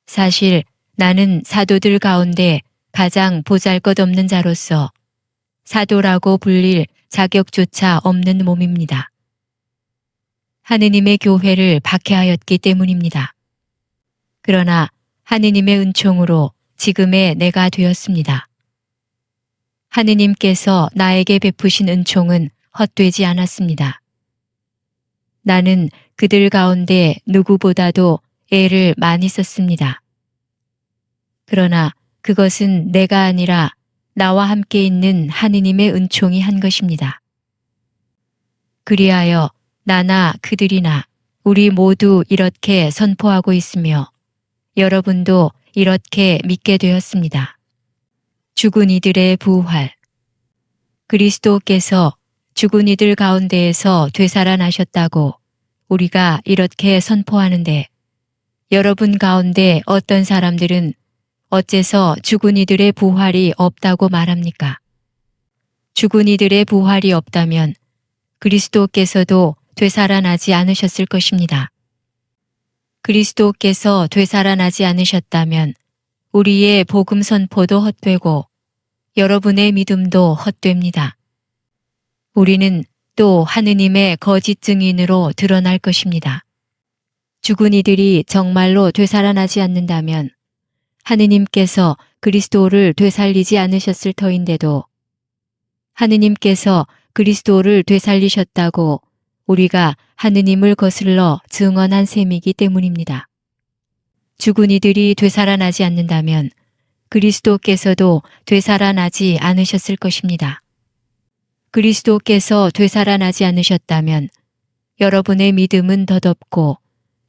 사실 나는 사도들 가운데 가장 보잘것없는 자로서 사도라고 불릴 자격조차 없는 몸입니다. 하느님의 교회를 박해하였기 때문입니다. 그러나 하느님의 은총으로 지금의 내가 되었습니다. 하느님께서 나에게 베푸신 은총은 헛되지 않았습니다. 나는 그들 가운데 누구보다도 애를 많이 썼습니다. 그러나 그것은 내가 아니라 나와 함께 있는 하느님의 은총이 한 것입니다. 그리하여 나나 그들이나 우리 모두 이렇게 선포하고 있으며 여러분도 이렇게 믿게 되었습니다. 죽은 이들의 부활. 그리스도께서 죽은 이들 가운데에서 되살아나셨다고 우리가 이렇게 선포하는데 여러분 가운데 어떤 사람들은 어째서 죽은 이들의 부활이 없다고 말합니까? 죽은 이들의 부활이 없다면 그리스도께서도 되살아나지 않으셨을 것입니다. 그리스도께서 되살아나지 않으셨다면 우리의 복음 선포도 헛되고 여러분의 믿음도 헛됩니다. 우리는 또 하느님의 거짓 증인으로 드러날 것입니다. 죽은 이들이 정말로 되살아나지 않는다면 하느님께서 그리스도를 되살리지 않으셨을 터인데도 하느님께서 그리스도를 되살리셨다고 우리가 하느님을 거슬러 증언한 셈이기 때문입니다. 죽은 이들이 되살아나지 않는다면 그리스도께서도 되살아나지 않으셨을 것입니다. 그리스도께서 되살아나지 않으셨다면 여러분의 믿음은 덧없고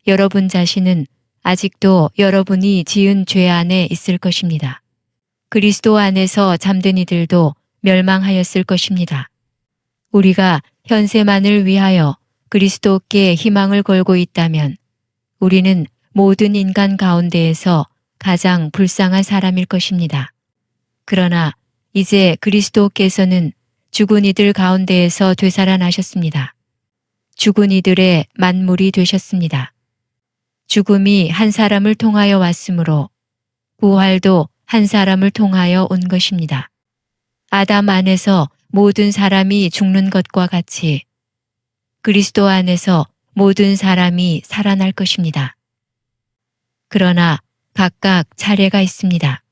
여러분 자신은 아직도 여러분이 지은 죄 안에 있을 것입니다. 그리스도 안에서 잠든 이들도 멸망하였을 것입니다. 우리가 현세만을 위하여 그리스도께 희망을 걸고 있다면 우리는 모든 인간 가운데에서 가장 불쌍한 사람일 것입니다. 그러나 이제 그리스도께서는 죽은 이들 가운데에서 되살아나셨습니다. 죽은 이들의 만물이 되셨습니다. 죽음이 한 사람을 통하여 왔으므로 부활도 한 사람을 통하여 온 것입니다. 아담 안에서 모든 사람이 죽는 것과 같이 그리스도 안에서 모든 사람이 살아날 것입니다. 그러나 각각 차례가 있습니다.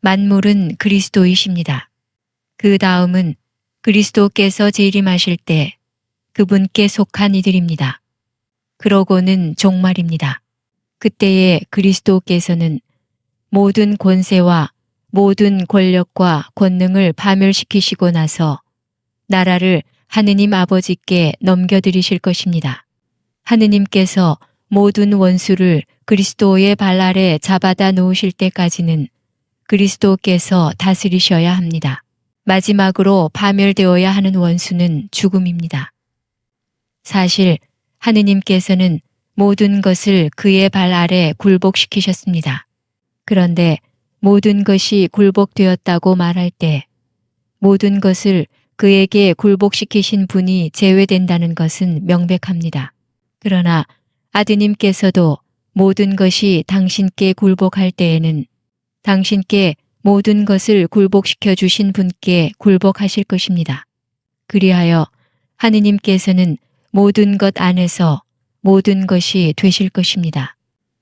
만물은 그리스도이십니다. 그 다음은 그리스도께서 재림하실 때 그분께 속한 이들입니다. 그러고는 종말입니다. 그때에 그리스도께서는 모든 권세와 모든 권력과 권능을 파멸시키시고 나서 나라를 하느님 아버지께 넘겨드리실 것입니다. 하느님께서 모든 원수를 그리스도의 발 아래 잡아다 놓으실 때까지는 그리스도께서 다스리셔야 합니다. 마지막으로 파멸되어야 하는 원수는 죽음입니다. 사실 하느님께서는 모든 것을 그의 발 아래 굴복시키셨습니다. 그런데 모든 것이 굴복되었다고 말할 때 모든 것을 그에게 굴복시키신 분이 제외된다는 것은 명백합니다. 그러나 아드님께서도 모든 것이 당신께 굴복할 때에는 당신께 모든 것을 굴복시켜 주신 분께 굴복하실 것입니다. 그리하여 하느님께서는 모든 것 안에서 모든 것이 되실 것입니다.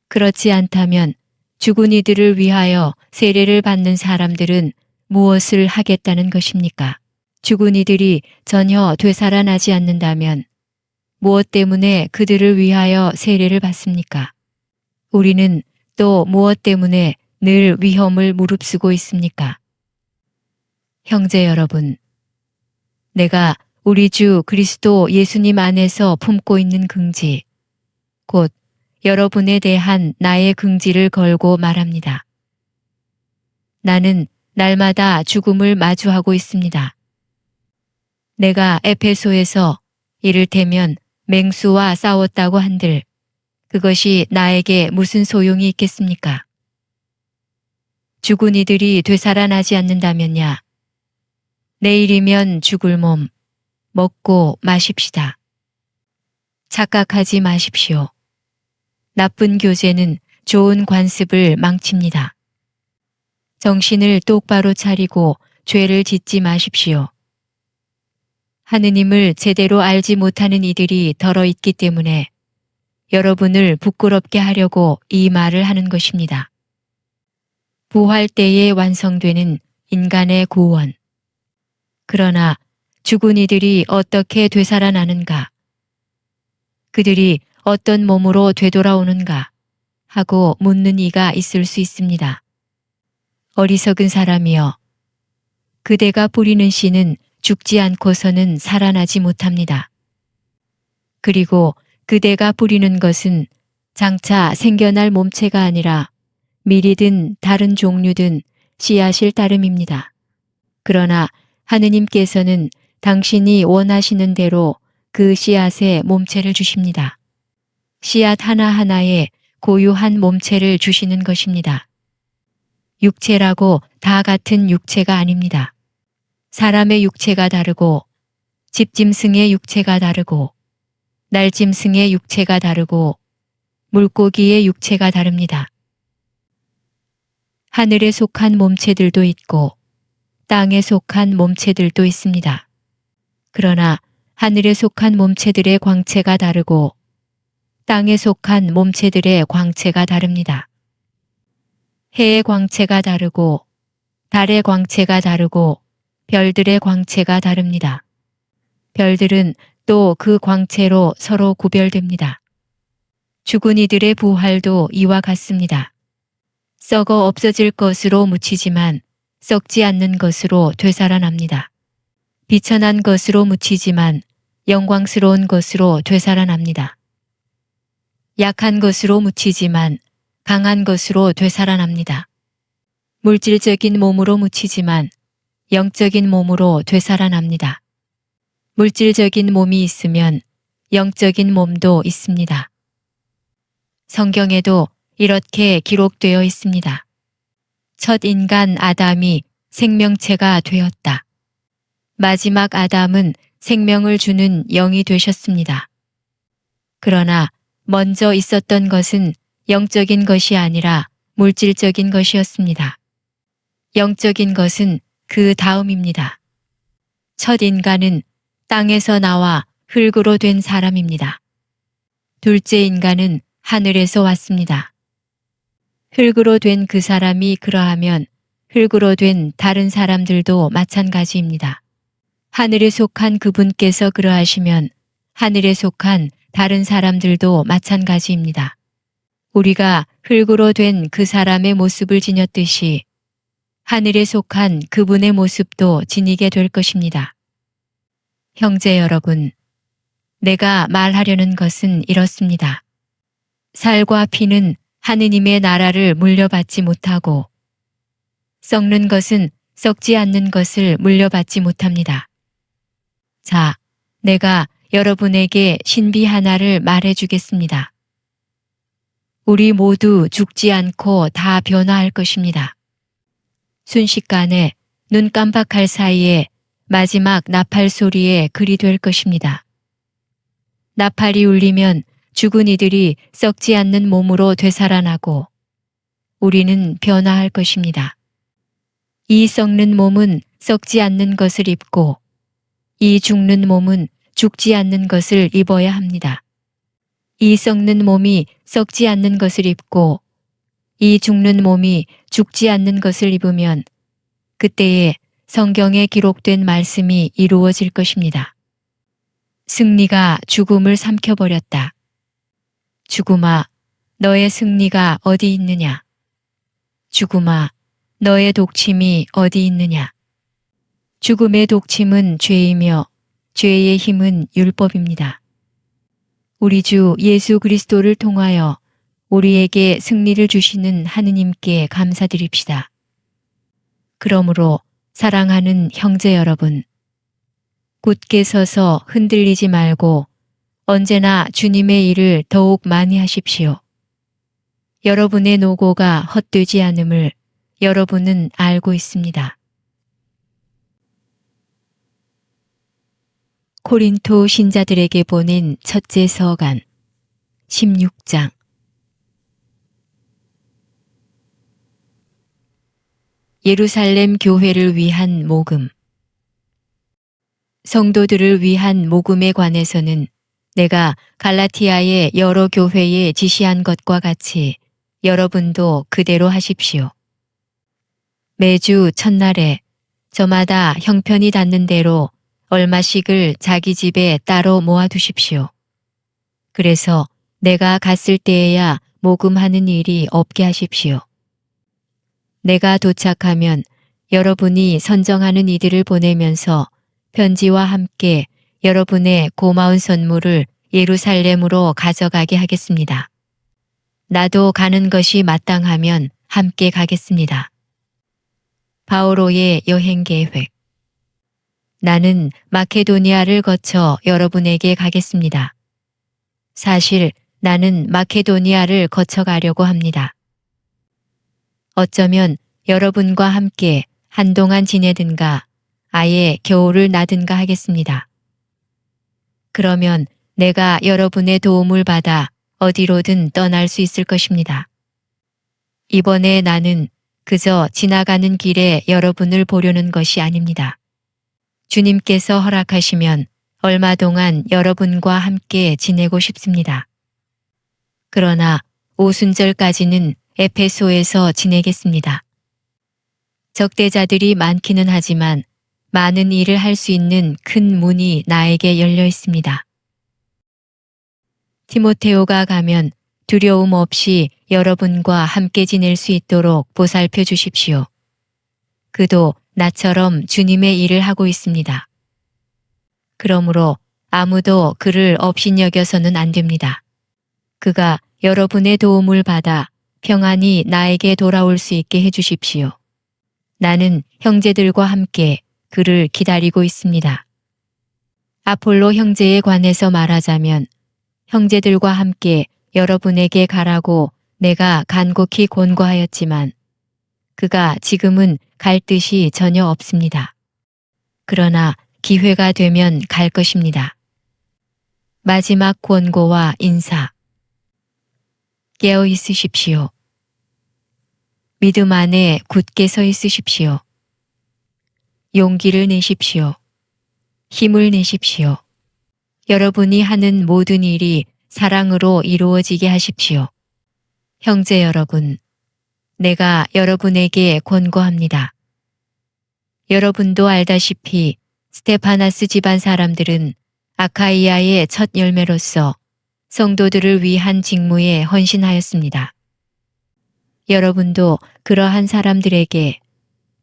그렇지 않다면 죽은 이들을 위하여 세례를 받는 사람들은 무엇을 하겠다는 것입니까? 죽은 이들이 전혀 되살아나지 않는다면 무엇 때문에 그들을 위하여 세례를 받습니까? 우리는 또 무엇 때문에 늘 위험을 무릅쓰고 있습니까? 형제 여러분, 내가 우리 주 그리스도 예수님 안에서 품고 있는 긍지, 곧 여러분에 대한 나의 긍지를 걸고 말합니다. 나는 날마다 죽음을 마주하고 있습니다. 내가 에페소에서 이를테면 맹수와 싸웠다고 한들 그것이 나에게 무슨 소용이 있겠습니까? 죽은 이들이 되살아나지 않는다면야 내일이면 죽을 몸 먹고 마십시다. 착각하지 마십시오. 나쁜 교제는 좋은 관습을 망칩니다. 정신을 똑바로 차리고 죄를 짓지 마십시오. 하느님을 제대로 알지 못하는 이들이 덜어 있기 때문에 여러분을 부끄럽게 하려고 이 말을 하는 것입니다. 부활 때에 완성되는 인간의 구원. 그러나 죽은 이들이 어떻게 되살아나는가? 그들이 어떤 몸으로 되돌아오는가? 하고 묻는 이가 있을 수 있습니다. 어리석은 사람이여, 그대가 뿌리는 씨는 죽지 않고서는 살아나지 못합니다. 그리고 그대가 뿌리는 것은 장차 생겨날 몸체가 아니라 밀이든 다른 종류든 씨앗일 따름입니다. 그러나 하느님께서는 당신이 원하시는 대로 그 씨앗에 몸체를 주십니다. 씨앗 하나하나에 고유한 몸체를 주시는 것입니다. 육체라고 다 같은 육체가 아닙니다. 사람의 육체가 다르고 집짐승의 육체가 다르고 날짐승의 육체가 다르고 물고기의 육체가 다릅니다. 하늘에 속한 몸체들도 있고 땅에 속한 몸체들도 있습니다. 그러나 하늘에 속한 몸체들의 광채가 다르고 땅에 속한 몸체들의 광채가 다릅니다. 해의 광채가 다르고 달의 광채가 다르고 별들의 광채가 다릅니다. 별들은 또 그 광채로 서로 구별됩니다. 죽은 이들의 부활도 이와 같습니다. 썩어 없어질 것으로 묻히지만 썩지 않는 것으로 되살아납니다. 비천한 것으로 묻히지만 영광스러운 것으로 되살아납니다. 약한 것으로 묻히지만 강한 것으로 되살아납니다. 물질적인 몸으로 묻히지만 영적인 몸으로 되살아납니다. 물질적인 몸이 있으면 영적인 몸도 있습니다. 성경에도 이렇게 기록되어 있습니다. 첫 인간 아담이 생명체가 되었다. 마지막 아담은 생명을 주는 영이 되셨습니다. 그러나 먼저 있었던 것은 영적인 것이 아니라 물질적인 것이었습니다. 영적인 것은 그 다음입니다. 첫 인간은 땅에서 나와 흙으로 된 사람입니다. 둘째 인간은 하늘에서 왔습니다. 흙으로 된 그 사람이 그러하면 흙으로 된 다른 사람들도 마찬가지입니다. 하늘에 속한 그분께서 그러하시면 하늘에 속한 다른 사람들도 마찬가지입니다. 우리가 흙으로 된 그 사람의 모습을 지녔듯이 하늘에 속한 그분의 모습도 지니게 될 것입니다. 형제 여러분, 내가 말하려는 것은 이렇습니다. 살과 피는 하느님의 나라를 물려받지 못하고 썩는 것은 썩지 않는 것을 물려받지 못합니다. 자, 내가 여러분에게 신비 하나를 말해주겠습니다. 우리 모두 죽지 않고 다 변화할 것입니다. 순식간에 눈 깜박할 사이에 마지막 나팔 소리에 글이 될 것입니다. 나팔이 울리면 죽은 이들이 썩지 않는 몸으로 되살아나고 우리는 변화할 것입니다. 이 썩는 몸은 썩지 않는 것을 입고 이 죽는 몸은 죽지 않는 것을 입어야 합니다. 이 썩는 몸이 썩지 않는 것을 입고 이 죽는 몸이 죽지 않는 것을 입으면 그때에 성경에 기록된 말씀이 이루어질 것입니다. 승리가 죽음을 삼켜버렸다. 죽음아, 너의 승리가 어디 있느냐? 죽음아, 너의 독침이 어디 있느냐? 죽음의 독침은 죄이며 죄의 힘은 율법입니다. 우리 주 예수 그리스도를 통하여 우리에게 승리를 주시는 하느님께 감사드립시다. 그러므로 사랑하는 형제 여러분, 굳게 서서 흔들리지 말고 언제나 주님의 일을 더욱 많이 하십시오. 여러분의 노고가 헛되지 않음을 여러분은 알고 있습니다. 코린토 신자들에게 보낸 첫째 서간 16장. 예루살렘 교회를 위한 모금. 성도들을 위한 모금에 관해서는 내가 갈라티아의 여러 교회에 지시한 것과 같이 여러분도 그대로 하십시오. 매주 첫날에 저마다 형편이 닿는 대로 얼마씩을 자기 집에 따로 모아두십시오. 그래서 내가 갔을 때에야 모금하는 일이 없게 하십시오. 내가 도착하면 여러분이 선정하는 이들을 보내면서 편지와 함께 여러분의 고마운 선물을 예루살렘으로 가져가게 하겠습니다. 나도 가는 것이 마땅하면 함께 가겠습니다. 바오로의 여행 계획. 나는 마케도니아를 거쳐 여러분에게 가겠습니다. 사실 나는 마케도니아를 거쳐가려고 합니다. 어쩌면 여러분과 함께 한동안 지내든가 아예 겨울을 나든가 하겠습니다. 그러면 내가 여러분의 도움을 받아 어디로든 떠날 수 있을 것입니다. 이번에 나는 그저 지나가는 길에 여러분을 보려는 것이 아닙니다. 주님께서 허락하시면 얼마 동안 여러분과 함께 지내고 싶습니다. 그러나 오순절까지는 에페소에서 지내겠습니다. 적대자들이 많기는 하지만 많은 일을 할 수 있는 큰 문이 나에게 열려 있습니다. 티모테오가 가면 두려움 없이 여러분과 함께 지낼 수 있도록 보살펴 주십시오. 그도 나처럼 주님의 일을 하고 있습니다. 그러므로 아무도 그를 업신여겨서는 안 됩니다. 그가 여러분의 도움을 받아 평안히 나에게 돌아올 수 있게 해주십시오. 나는 형제들과 함께 그를 기다리고 있습니다. 아폴로 형제에 관해서 말하자면 형제들과 함께 여러분에게 가라고 내가 간곡히 권고하였지만 그가 지금은 갈 뜻이 전혀 없습니다. 그러나 기회가 되면 갈 것입니다. 마지막 권고와 인사. 깨어 있으십시오. 믿음 안에 굳게 서 있으십시오. 용기를 내십시오. 힘을 내십시오. 여러분이 하는 모든 일이 사랑으로 이루어지게 하십시오. 형제 여러분, 내가 여러분에게 권고합니다. 여러분도 알다시피 스테파나스 집안 사람들은 아카이아의 첫 열매로서 성도들을 위한 직무에 헌신하였습니다. 여러분도 그러한 사람들에게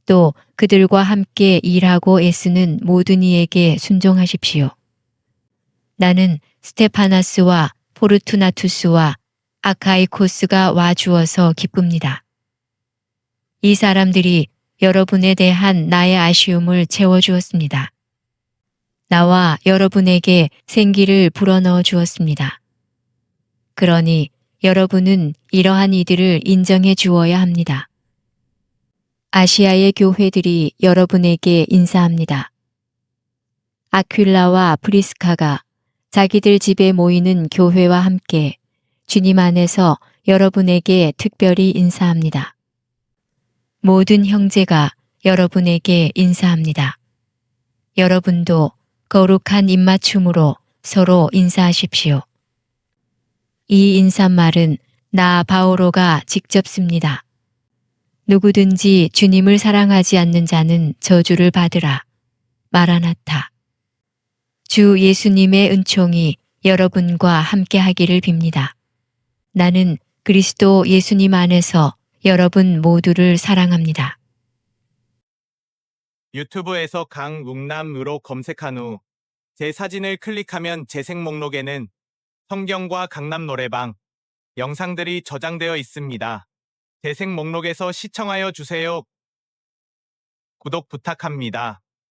또 그들과 함께 일하고 애쓰는 모든 이에게 순종하십시오. 나는 스테파나스와 포르투나투스와 아카이코스가 와주어서 기쁩니다. 이 사람들이 여러분에 대한 나의 아쉬움을 채워주었습니다. 나와 여러분에게 생기를 불어넣어 주었습니다. 그러니 여러분은 이러한 이들을 인정해 주어야 합니다. 아시아의 교회들이 여러분에게 인사합니다. 아퀴라와 프리스카가 자기들 집에 모이는 교회와 함께 주님 안에서 여러분에게 특별히 인사합니다. 모든 형제가 여러분에게 인사합니다. 여러분도 거룩한 입맞춤으로 서로 인사하십시오. 이 인사말은 나 바오로가 직접 씁니다. 누구든지 주님을 사랑하지 않는 자는 저주를 받으라. 마라나타. 주 예수님의 은총이 여러분과 함께 하기를 빕니다. 나는 그리스도 예수님 안에서 여러분 모두를 사랑합니다. 유튜브에서 강웅남으로 검색한 후 제 사진을 클릭하면 재생 목록에는 성경과 강남 노래방 영상들이 저장되어 있습니다. 재생 목록에서 시청하여 주세요. 구독 부탁합니다.